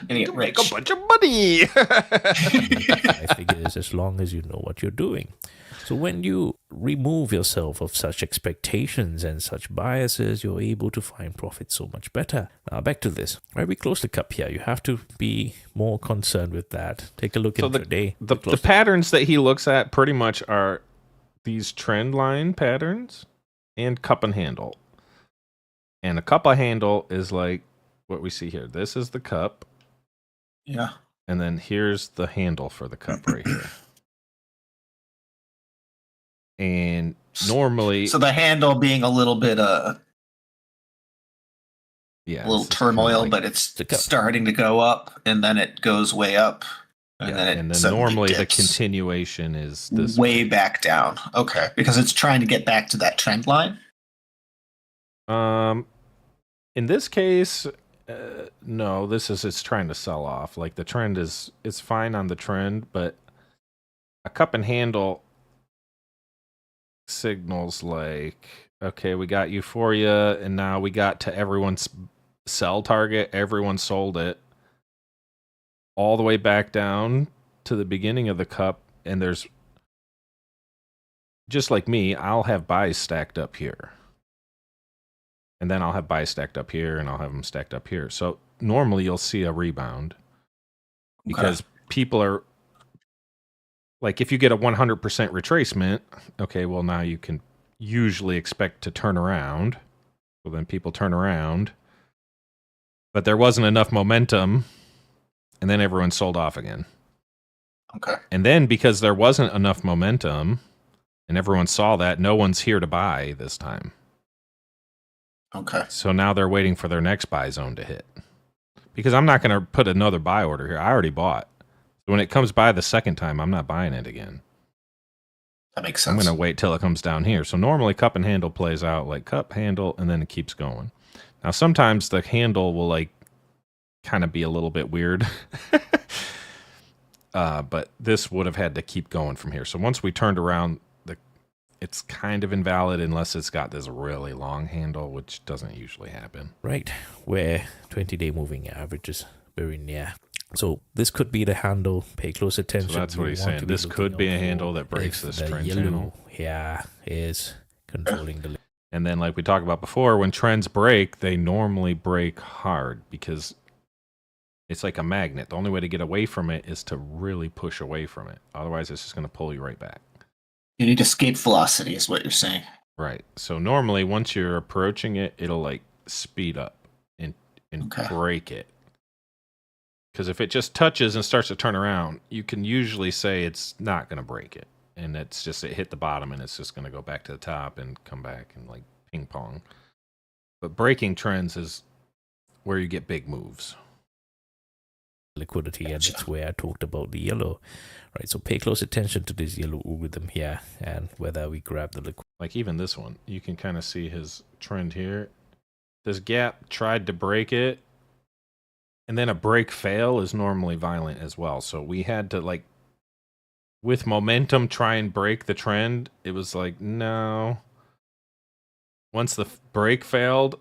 going to get rich. Make a bunch of money. 5 figures as long as you know what you're doing. So when you remove yourself of such expectations and such biases, you're able to find profit so much better. Now back to this. Right, we close the cup here. You have to be more concerned with that. Take a look at today. The patterns that he looks at pretty much are these trend line patterns and cup and handle. And a cup and handle is like what we see here. This is the cup. Yeah. And then here's the handle for the cup right here. And normally, so the handle being a little bit yeah, a little turmoil, like, but it's starting to go up, and then it goes way up, and then normally the continuation is this way back down. Okay, because it's trying to get back to that trend line. In this case, no. It's trying to sell off. Like the trend it's fine on the trend, but a cup and handle signals like, okay, we got euphoria, and now we got to everyone's sell target. Everyone sold it all the way back down to the beginning of the cup, and there's, just like me, I'll have buys stacked up here, and then I'll have buys stacked up here, and I'll have them stacked up here. So normally you'll see a rebound because people are like, if you get a 100% retracement, okay, well, now you can usually expect to turn around. So then people turn around. But there wasn't enough momentum, and then everyone sold off again. Okay. And then because there wasn't enough momentum, and everyone saw that, no one's here to buy this time. Okay. So now they're waiting for their next buy zone to hit. Because I'm not going to put another buy order here. I already bought. When it comes by the second time, I'm not buying it again. That makes sense. I'm going to wait till it comes down here. So normally cup and handle plays out like cup, handle, and then it keeps going. Now sometimes the handle will like kind of be a little bit weird. But this would have had to keep going from here. So once we turned around, it's kind of invalid unless it's got this really long handle, which doesn't usually happen. Right, where 20-day moving average is very near. So this could be the handle. Pay close attention. So that's what he's saying. This could be a handle that breaks this trend channel. Yeah, is controlling the. And then, like we talked about before, when trends break, they normally break hard because it's like a magnet. The only way to get away from it is to really push away from it. Otherwise, it's just going to pull you right back. You need escape velocity, is what you're saying. Right. So normally, once you're approaching it, it'll like speed up and break it. Because if it just touches and starts to turn around, you can usually say it's not going to break it. and it hit the bottom, and it's just going to go back to the top and come back and like ping pong. But breaking trends is where you get big moves. Liquidity, and that's where I talked about the yellow, right? So pay close attention to this yellow algorithm here, and whether we grab the liquidity. Like even this one, you can kind of see his trend here. This gap tried to break it, and then a break fail is normally violent as well. So we had to, like, with momentum, try and break the trend. It was like, no. Once the break failed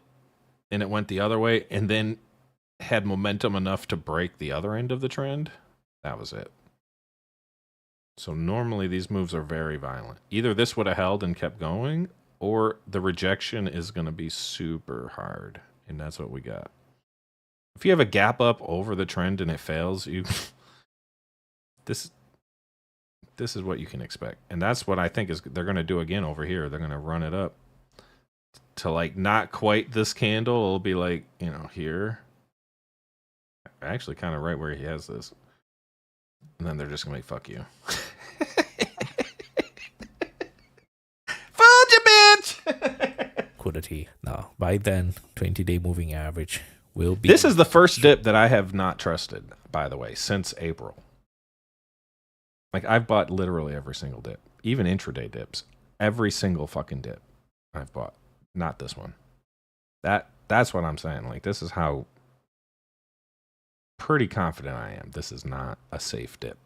and it went the other way, and then had momentum enough to break the other end of the trend, that was it. So normally these moves are very violent. Either this would have held and kept going, or the rejection is going to be super hard, and that's what we got. If you have a gap up over the trend and it fails, you this is what you can expect. And that's what I think is they're going to do again over here. They're going to run it up to like not quite this candle. It'll be like, you know, here. Actually kind of right where he has this. And then they're just going to be, fuck you. Fooled you, bitch! Liquidity. Now, by then, 20-day moving average will be... This is the first dip that I have not trusted, by the way, since April. Like, I've bought literally every single dip. Even intraday dips. Every single fucking dip I've bought. Not this one. That's what I'm saying. Like, this is how pretty confident I am. This is not a safe dip.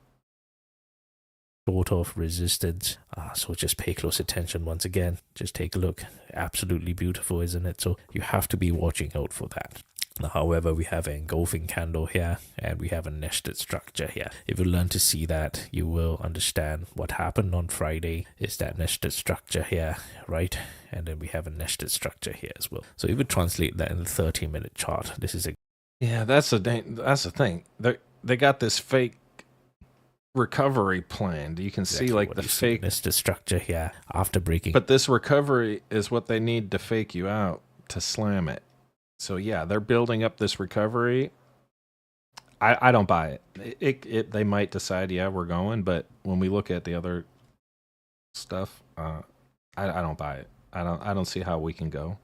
Sort of resistance. So just pay close attention once again. Just take a look. Absolutely beautiful, isn't it? So you have to be watching out for that. Now, however, we have an engulfing candle here, and we have a nested structure here. If you learn to see that, you will understand what happened on Friday is that nested structure here, right? And then we have a nested structure here as well. So if you translate that in the 30-minute chart, this is a... Yeah, that's the thing. They got this fake recovery planned. You can see like the fake nested structure here after breaking. But this recovery is what they need to fake you out to slam it. So yeah, they're building up this recovery. I don't buy it. They might decide, yeah, we're going, but when we look at the other stuff, I don't buy it. I don't see how we can go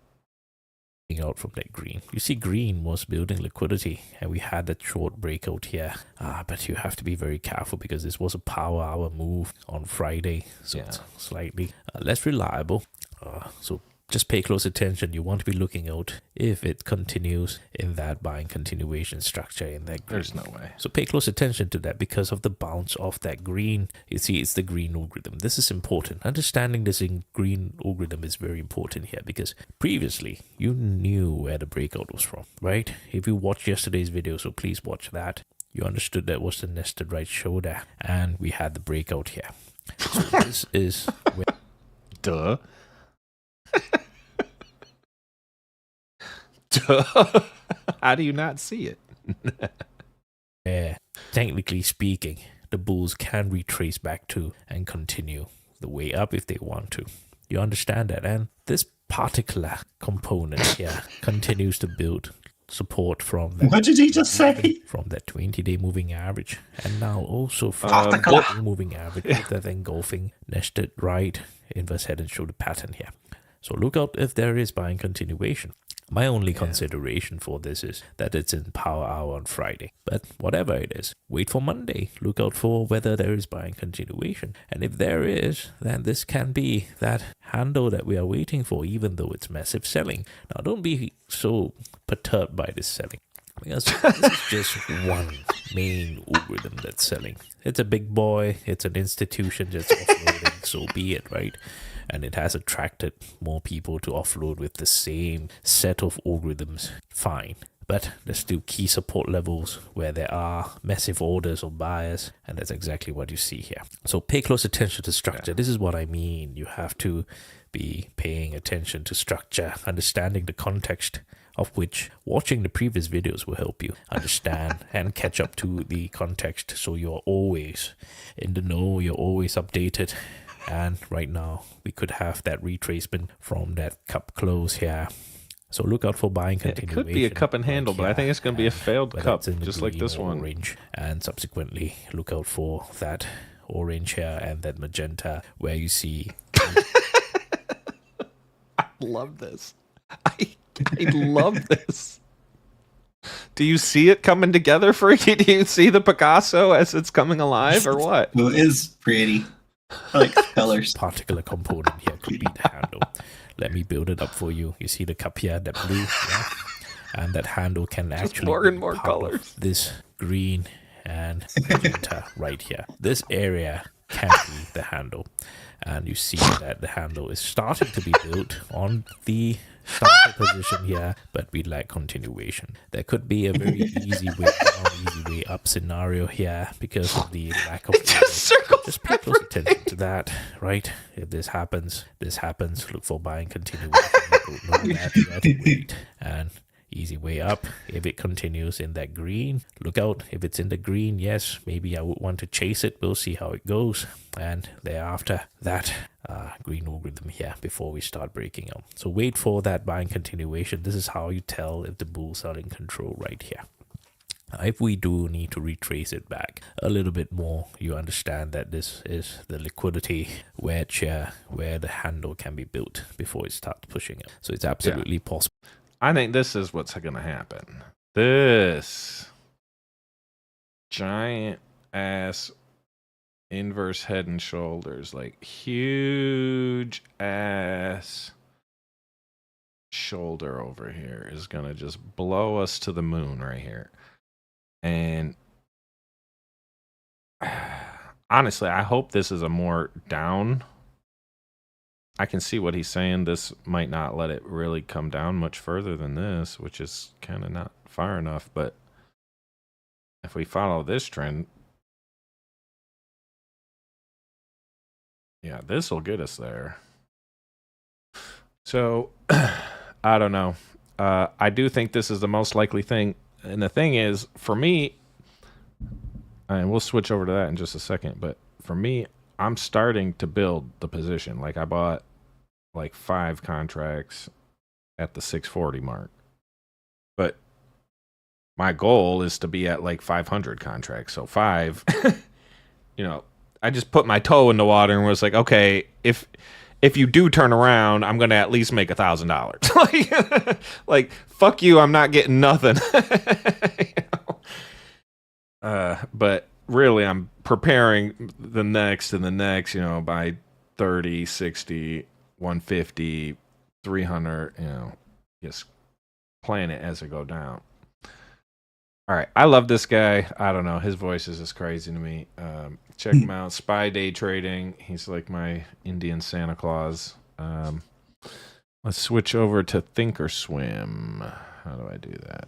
out from that green. You see, green was building liquidity, and we had that short breakout here. But you have to be very careful because this was a power hour move on Friday, so it's slightly less reliable. So just pay close attention. You want to be looking out if it continues in that buying continuation structure in that green. There's no way. So pay close attention to that because of the bounce off that green. You see, it's the green algorithm. This is important. Understanding this green algorithm is very important here because previously you knew where the breakout was from, right? If you watched yesterday's video, so please watch that. You understood that was the nested right shoulder, and we had the breakout here. So this is where... Duh. Duh. How do you not see it? Yeah, technically speaking, the bulls can retrace back to and continue the way up if they want to. You understand that? And this particular component here continues to build support from that. What did he just say? From that 20-day moving average, and now also from the moving average with that engulfing nested right inverse head and shoulder pattern here. So look out if there is buying continuation. My only consideration for this is that it's in power hour on Friday. But whatever it is, wait for Monday. Look out for whether there is buying continuation. And if there is, then this can be that handle that we are waiting for, even though it's massive selling. Now, don't be so perturbed by this selling, because this is just one main algorithm that's selling. It's a big boy. It's an institution just offloading, so be it, right? And it has attracted more people to offload with the same set of algorithms. Fine. But there's still key support levels where there are massive orders of buyers, and that's exactly what you see here. So pay close attention to structure. This is what I mean. You have to be paying attention to structure, understanding the context of which watching the previous videos will help you understand and catch up to the context, so you're always in the know, you're always updated. And right now we could have that retracement from that cup close here. So look out for buying continuation. It could be a cup and handle, but I think it's going to be a failed cup, just like this one. Orange. And subsequently look out for that orange here, and then magenta, where you see. I love this. I love this. Do you see it coming together, Freaky? Do you see the Picasso as it's coming alive, or what? It is pretty. I like the colors. Particular component here could be the handle. Let me build it up for you. You see the cup here, that blue, yeah? And that handle can actually more and more be part of colors. this green and magenta right here. This area can be the handle. And you see that the handle is starting to be built on the starter position here, but we lack continuation. There could be a very easy way down, easy way up scenario here because of the lack of just pay close attention to that, right? If this happens, look for buying continuation. You don't know that, you have to wait. And easy way up. If it continues in that green, look out. If it's in the green, yes, maybe I would want to chase it. We'll see how it goes. And thereafter, that green algorithm here before we start breaking out. So wait for that buying continuation. This is how you tell if the bulls are in control right here. If we do need to retrace it back a little bit more, you understand that this is the liquidity wedge where the handle can be built before it starts pushing it. So it's absolutely possible. I think this is what's going to happen. This giant ass inverse head and shoulders, like huge ass shoulder over here, is going to just blow us to the moon right here. And honestly, I hope this is a more down. I can see what he's saying. This might not let it really come down much further than this, which is kind of not far enough. But if we follow this trend, yeah, this will get us there. So I don't know. I do think this is the most likely thing. And the thing is, for me, and we'll switch over to that in just a second, but for me, I'm starting to build the position. Like I bought like 5 contracts at the 640 mark. But my goal is to be at like 500 contracts. So 5, you know, I just put my toe in the water and was like, okay, if you do turn around, I'm going to at least make $1,000. like, fuck you, I'm not getting nothing. You know? But really, I'm preparing the next and the next, you know, by 30, 60, 150, 300, you know, just playing it as I go down. All right, I love this guy. I don't know, his voice is just crazy to me. Check him out, Spy Day Trading. He's like my Indian Santa Claus. Let's switch over to Thinkorswim. How do I do that?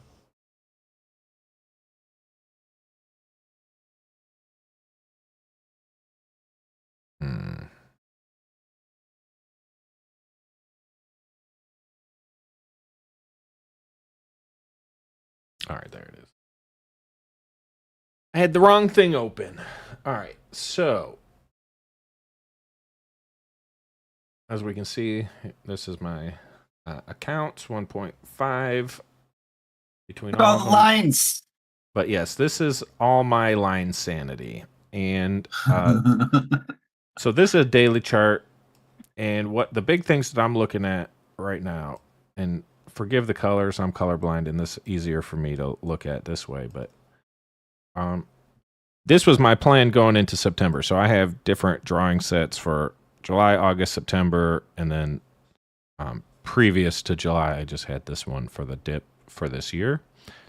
All right, there it is. I had the wrong thing open. All right, so as we can see, this is my accounts, 1.5 between all the of them. lines. But yes, this is all my line sanity. And so this is a daily chart. And what the big things that I'm looking at right now, and forgive the colors, I'm colorblind, and this is easier for me to look at this way. But this was my plan going into September. So I have different drawing sets for July, August, September, and then previous to July, I just had this one for the dip for this year.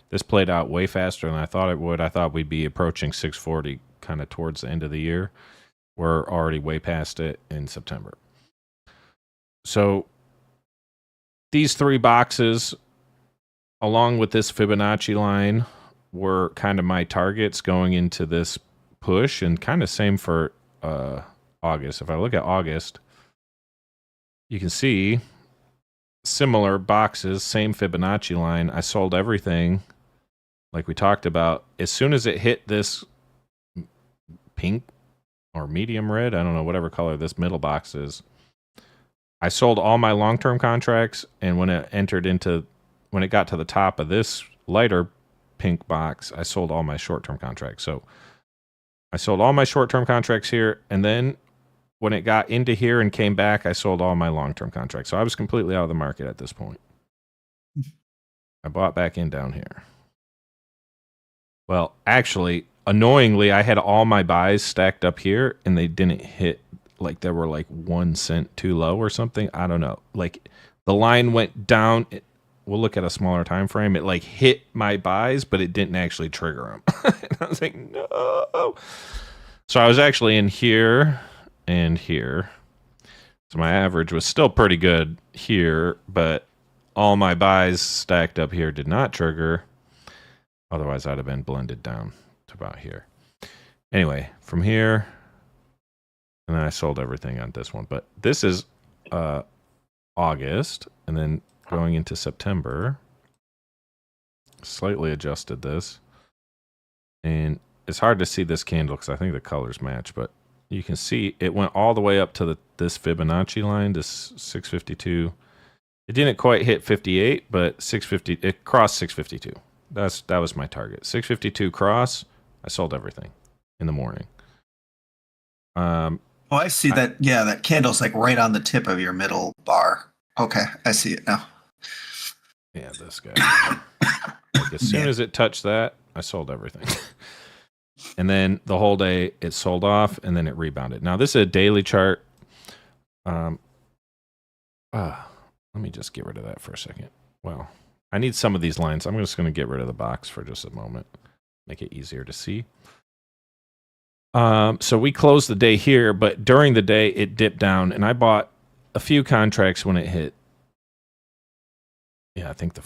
This played out way faster than I thought it would. I thought we'd be approaching 640 kind of towards the end of the year. We're already way past it in September. So these 3 boxes, along with this Fibonacci line, were kind of my targets going into this push, and kind of same for August. If I look at August, you can see similar boxes, same Fibonacci line. I sold everything like we talked about. As soon as it hit this pink or medium red, I don't know, whatever color this middle box is, I sold all my long-term contracts, and when it got to the top of this lighter pink box, I sold all my short-term contracts. So I sold all my short-term contracts here, and then when it got into here and came back, I sold all my long-term contracts. So I was completely out of the market at this point. I bought back in down here. Well, actually, annoyingly, I had all my buys stacked up here, and they didn't hit. Like, they were like 1 cent too low or something. I don't know. Like, the line went down. We'll look at a smaller time frame. It like hit my buys, but it didn't actually trigger them. And I was like, no. So I was actually in here and here. So my average was still pretty good here, but all my buys stacked up here did not trigger. Otherwise, I'd have been blended down to about here. Anyway, from here, and then I sold everything on this one. But this is August, and then going into September. Slightly adjusted this. And it's hard to see this candle because I think the colors match, but you can see it went all the way up to this Fibonacci line, this 652. It didn't quite hit 58, but 650. It crossed 652. That was my target. 652 cross. I sold everything in the morning. Oh, I see that. Yeah, that candle's like right on the tip of your middle bar. Okay, I see it now. Yeah, this guy. Like as soon as it touched that, I sold everything. And then the whole day it sold off, and then it rebounded. Now this is a daily chart. Let me just get rid of that for a second. Well, I need some of these lines. I'm just going to get rid of the box for just a moment. Make it easier to see. So we closed the day here, but during the day it dipped down, and I bought a few contracts when it hit. Yeah, I think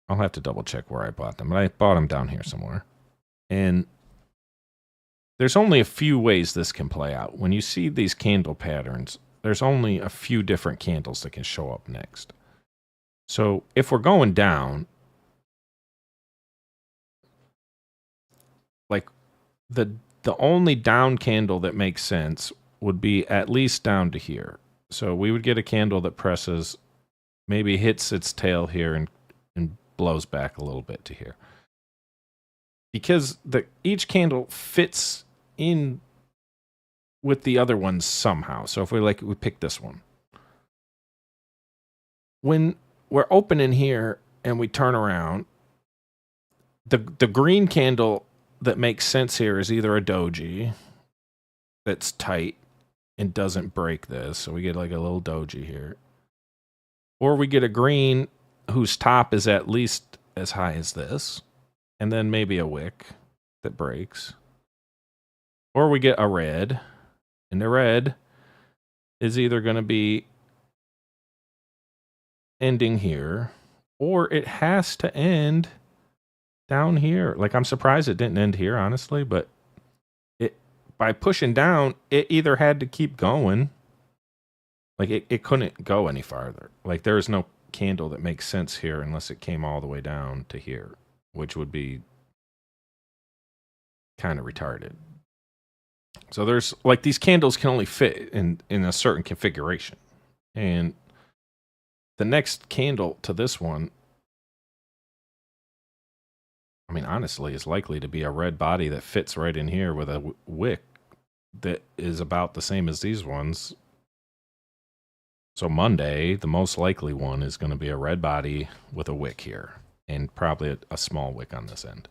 I'll have to double check where I bought them, but I bought them down here somewhere. And there's only a few ways this can play out. When you see these candle patterns, there's only a few different candles that can show up next. So if we're going down, like the only down candle that makes sense would be at least down to here. So we would get a candle that presses, maybe hits its tail here and blows back a little bit to here. Because each candle fits in with the other ones somehow. So if we pick this one. When we're opening here and we turn around, the green candle that makes sense here is either a doji that's tight and doesn't break this. So we get like a little doji here. Or we get a green whose top is at least as high as this. And then maybe a wick that breaks. Or we get a red. And the red is either going to be ending here, or it has to end down here. Like, I'm surprised it didn't end here, honestly, but by pushing down, it either had to keep going. Like, it couldn't go any farther. Like, there is no candle that makes sense here unless it came all the way down to here, which would be kind of retarded. So there's, like, these candles can only fit in a certain configuration. And the next candle to this one, I mean, honestly, is likely to be a red body that fits right in here with a wick that is about the same as these ones. So Monday, the most likely one is going to be a red body with a wick here, and probably a small wick on this end.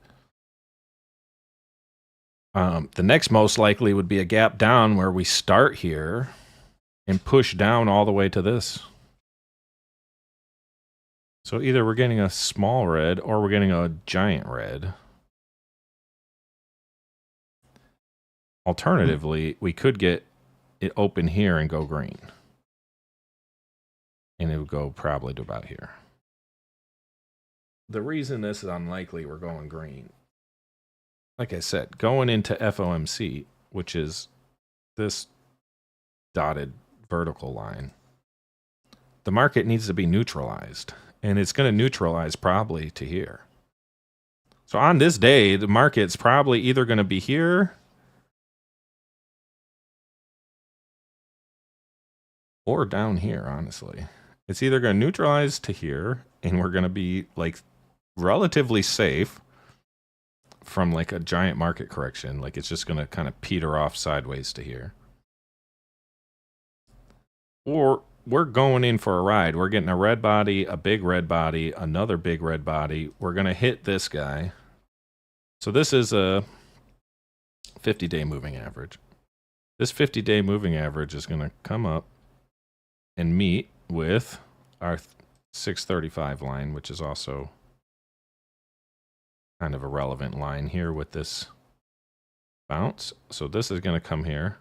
The next most likely would be a gap down where we start here and push down all the way to this. So either we're getting a small red or we're getting a giant red. Alternatively, we could get it open here and go green. And it would go probably to about here. The reason this is unlikely we're going green, like I said, going into FOMC, which is this dotted vertical line, the market needs to be neutralized. And it's going to neutralize probably to here. So on this day, the market's probably either going to be here or down here, honestly. It's either going to neutralize to here, and we're going to be, like, relatively safe from like a giant market correction. Like it's just going to kind of peter off sideways to here. Or we're going in for a ride. We're getting a red body, a big red body, another big red body. We're going to hit this guy. So this is a 50-day moving average. This 50-day moving average is going to come up and meet with our 635 line, which is also kind of a relevant line here with this bounce. So this is going to come here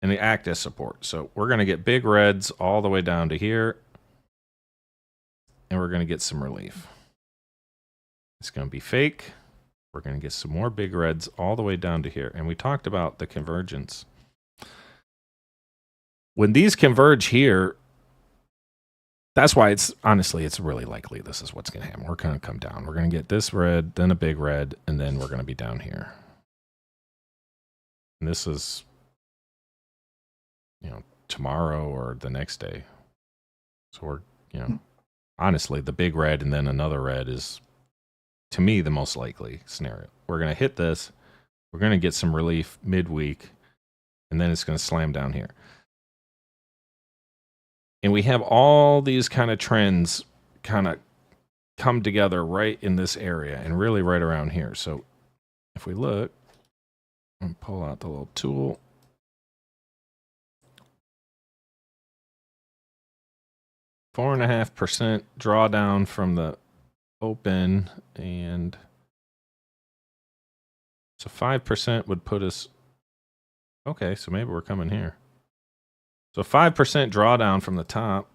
and they act as support. So we're going to get big reds all the way down to here, and we're going to get some relief. It's going to be fake. We're going to get some more big reds all the way down to here. And we talked about the convergence. When these converge here, that's why it's honestly, it's really likely this is what's going to happen. We're going to come down. We're going to get this red, then a big red, and then we're going to be down here. And this is, you know, tomorrow or the next day. So we're, you know, honestly, the big red and then another red is, to me, the most likely scenario. We're going to hit this. We're going to get some relief midweek, and then it's going to slam down here. And we have all these kind of trends kind of come together right in this area and really right around here. So if we look and pull out the little tool, 4.5% drawdown from the open, and so 5% would put us, okay, so maybe we're coming here. So 5% drawdown from the top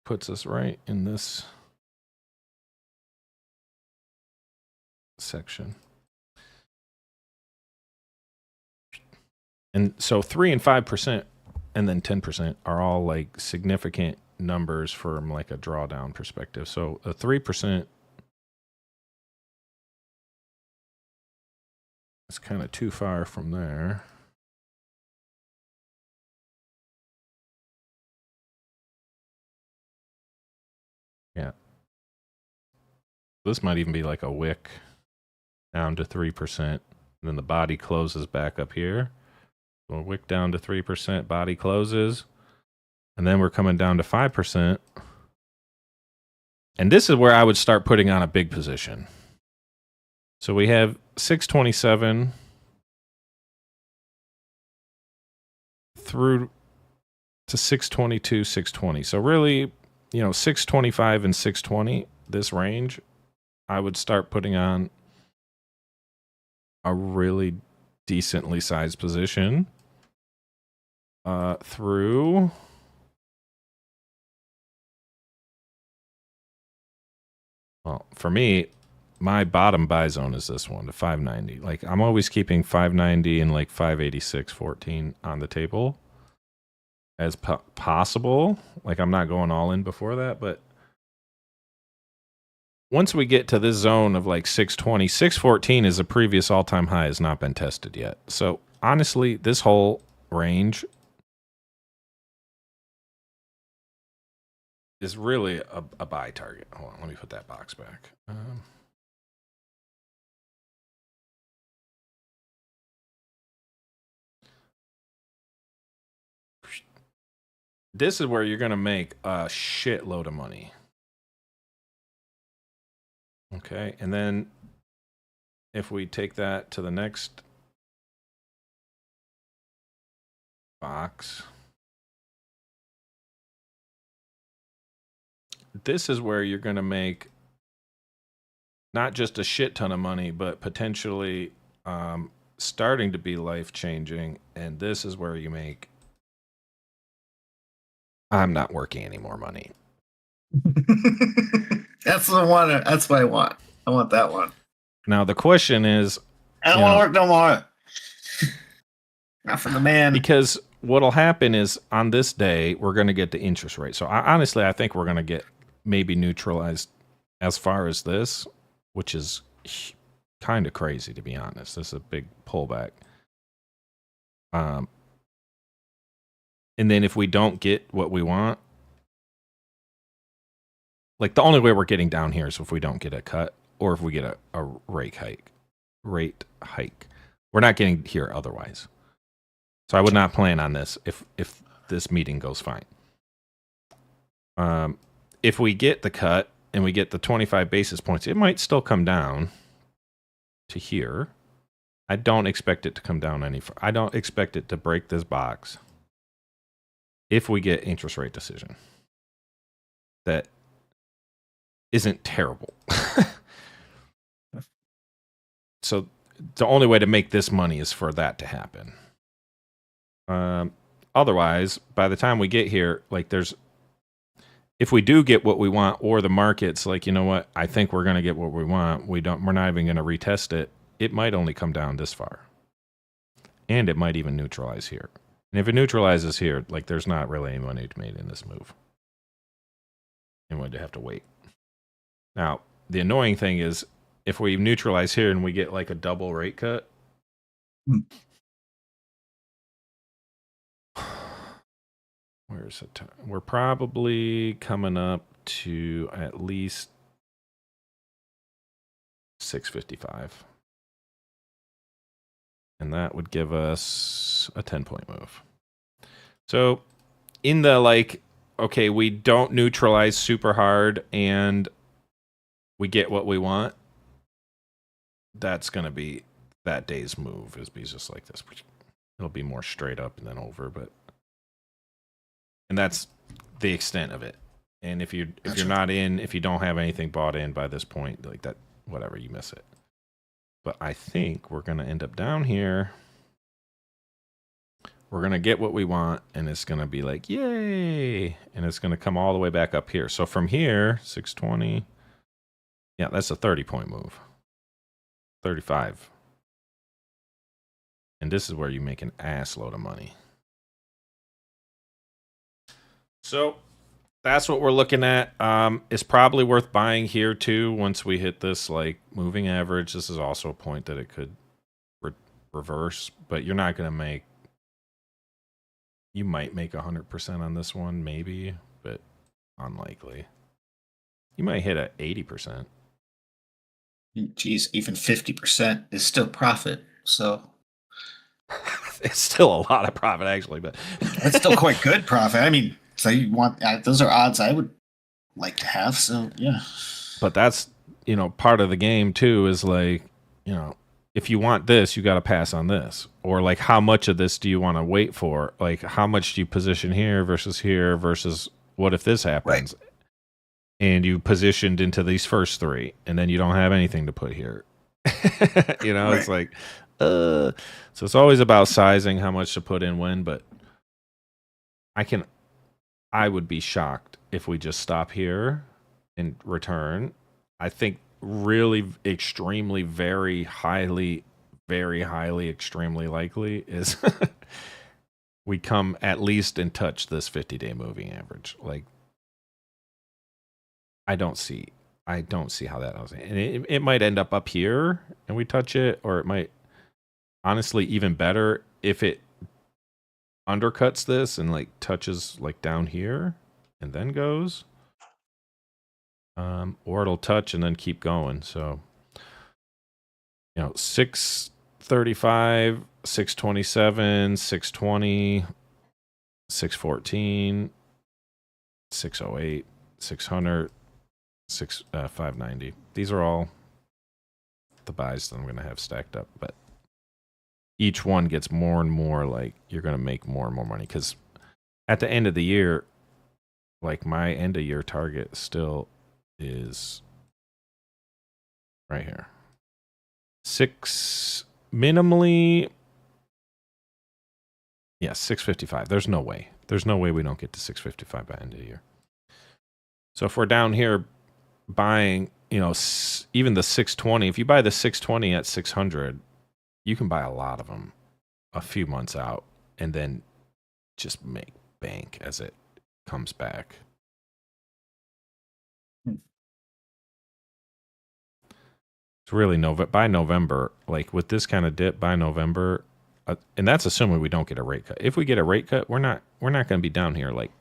puts us right in this section. And so 3 and 5% and then 10% are all like significant numbers from like a drawdown perspective. So a 3% is kind of too far from there. Yeah. This might even be like a wick down to 3%. And then the body closes back up here. So a wick down to 3%, body closes. And then we're coming down to 5%. And this is where I would start putting on a big position. So we have 627 through to 622, 620. So really, you know, 625 and 620, this range, I would start putting on a really decently sized position through, well, for me, my bottom buy zone is this one, the 590. Like, I'm always keeping 590 and like 586.14 on the table as possible. Like, I'm not going all in before that, but once we get to this zone of like 620, 614 is a previous all-time high, has not been tested yet. So honestly, this whole range is really a buy target. Hold on, let me put that box back. This is where you're going to make a shitload of money. Okay, and then if we take that to the next box, this is where you're going to make not just a shit ton of money, but potentially starting to be life-changing. And this is where you make, I'm not working any more money. That's the one. That's what I want. I want that one. Now the question is, I don't want to work no more. Not for the man. Because what'll happen is on this day we're going to get the interest rate. So honestly, I think we're going to get maybe neutralized as far as this, which is kind of crazy, to be honest. This is a big pullback. And then if we don't get what we want, like the only way we're getting down here is if we don't get a cut or if we get a rake hike. rate hike. We're not getting here otherwise. So I would not plan on this if this meeting goes fine. If we get the cut and we get the 25 basis points, it might still come down to here. I don't expect it to come down any further. I don't expect it to break this box if we get interest rate decision. That isn't terrible. So the only way to make this money is for that to happen. Otherwise, by the time we get here, like if we do get what we want, or the market's like, you know what, I think we're going to get what we want. We're not even going to retest it. It might only come down this far, and it might even neutralize here. And if it neutralizes here, like there's not really any money to be made in this move, and we'd have to wait. Now, the annoying thing is if we neutralize here and we get like a double rate cut. Where's the time? We're probably coming up to at least 655. And that would give us a 10-point move. So in the like, okay, we don't neutralize super hard and we get what we want, that's going to be that day's move, is be just like this. It'll be more straight up and then over, but... And that's the extent of it. And if you're not in, if you don't have anything bought in by this point, like that, whatever, you miss it. But I think we're going to end up down here. We're going to get what we want, and it's going to be like, yay! And it's going to come all the way back up here. So from here, 620, yeah, that's a 30-point move. 35. And this is where you make an ass load of money. So that's what we're looking at. It's probably worth buying here too once we hit this like moving average. This is also a point that it could reverse, but you're not going to make... You might make 100% on this one, maybe, but unlikely. You might hit at 80%. Geez, even 50% is still profit. So It's still a lot of profit, actually, but it's still quite good profit. I mean, so you want those are odds I would like to have. So yeah, but that's, you know, part of the game too, is like, you know, if you want this, you got to pass on this, or like how much of this do you want to wait for? Like how much do you position here versus what if this happens? Right. And you positioned into these first three, and then you don't have anything to put here. You know, right. It's like, so it's always about sizing how much to put in when, but I would be shocked if we just stop here and return. I think really extremely, very highly, extremely likely is we come at least and touch this 50-day moving average. Like, I don't see how that is. And it might end up here and we touch it, or it might, honestly, even better if it undercuts this and like touches like down here and then goes, or it'll touch and then keep going. So, you know, 635, 627, 620, 614, 608, 600, 590. These are all the buys that I'm going to have stacked up, but each one gets more and more like you're going to make more and more money, because at the end of the year, like my end of year target still is right here. Minimally, yeah, 655. There's no way we don't get to 655 by end of the year. So if we're down here buying, you know, even the 620, if you buy the 620 at 600, you can buy a lot of them a few months out and then just make bank as it comes back. It's really by November, like with this kind of dip by November, and that's assuming we don't get a rate cut. If we get a rate cut, we're not going to be down here like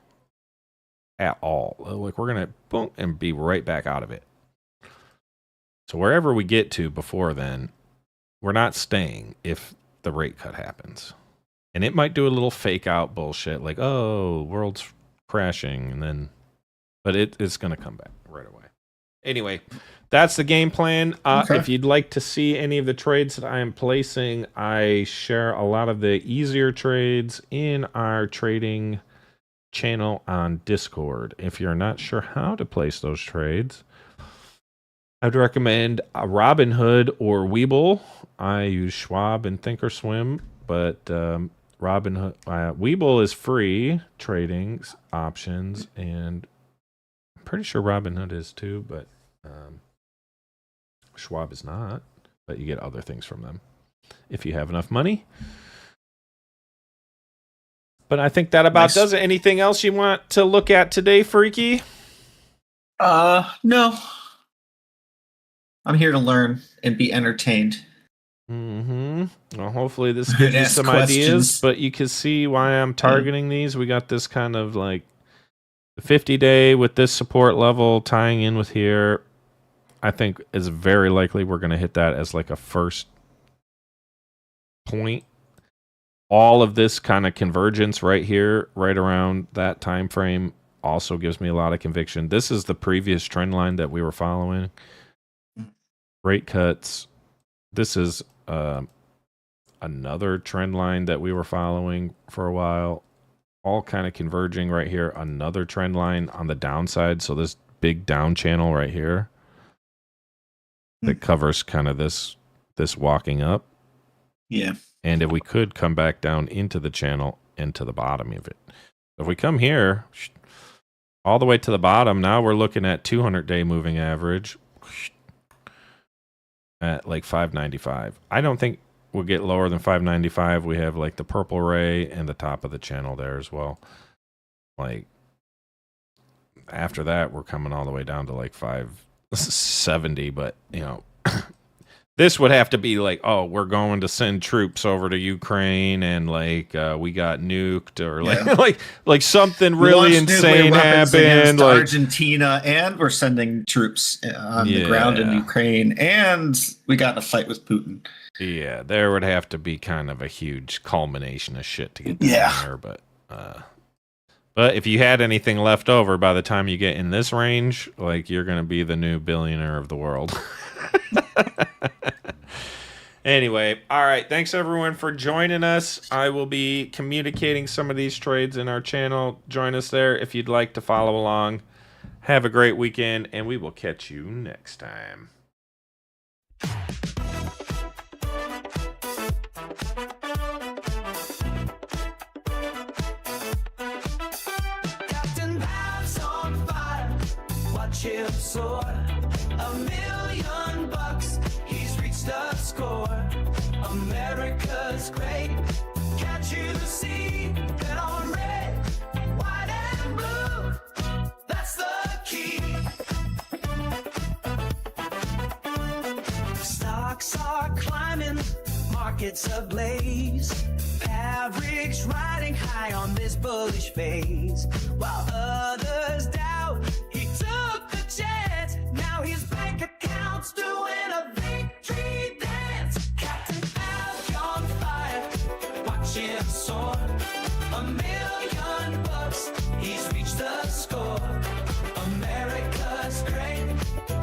at all. Like we're going to boom and be right back out of it. So wherever we get to before then, we're not staying if the rate cut happens. And it might do a little fake out bullshit like, oh, world's crashing, and then, but it's going to come back right away. Anyway, that's the game plan. Okay. If you'd like to see any of the trades that I am placing, I share a lot of the easier trades in our trading channel on Discord. If you're not sure how to place those trades, I'd recommend Robinhood or Webull. I use Schwab and Thinkorswim, but Robinhood, Webull is free trading options, and I'm pretty sure Robinhood is too, but Schwab is not. But you get other things from them if you have enough money. But I think that about does it. Anything else you want to look at today, Freaky? No. I'm here to learn and be entertained. Well, hopefully this gives you some ideas, but you can see why I'm targeting these. We got this kind of like the 50-day with this support level tying in with here. I think is very likely we're going to hit that as like a first point. All of this kind of convergence right here, right around that time frame, also gives me a lot of conviction. This is the previous trend line that we were following. Rate cuts. This is another trend line that we were following for a while. All kind of converging right here. Another trend line on the downside. So this big down channel right here that covers kind of this walking up. Yeah. And if we could come back down into the channel and to the bottom of it. If we come here all the way to the bottom, now we're looking at 200-day moving average at like 595. I don't think we'll get lower than 595. We have like the purple ray and the top of the channel there as well. Like after that, we're coming all the way down to like 570, but you know, this would have to be like, oh, we're going to send troops over to Ukraine, and like we got nuked, or like like something really insane happened, like Argentina, and we're sending troops on the ground in Ukraine, and we got in a fight with Putin. Yeah, there would have to be kind of a huge culmination of shit to get there, but if you had anything left over by the time you get in this range, like you're going to be the new billionaire of the world. Anyway, all right. Thanks everyone for joining us. I will be communicating some of these trades in our channel. Join us there if you'd like to follow along. Have a great weekend, and we will catch you next time. Captain Pav's on fire. Watch him soar. $1 million. He's reached the score. America's great. Can't you see that on red, white, and blue? That's the key. Stocks are climbing, markets ablaze. Average riding high on this bullish phase. While others doubt, he took the chance. Now his bank account's doing a victory dance. Captain Pav on fire, watch him soar. $1 million, he's reached the score. America's great,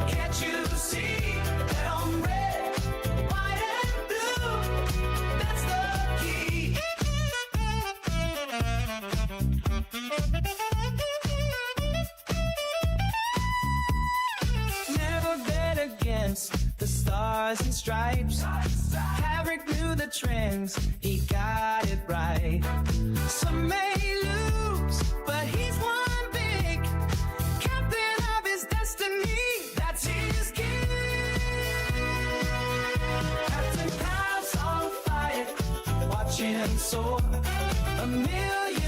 can't you see that on red, white, and blue? That's the key. Never bet against the stars and stripes. Havoc knew the trends, he got it right. Some may lose, but he's won big. Captain of his destiny, that's his key. Captain Pav's on fire, watch him soar. $1 million.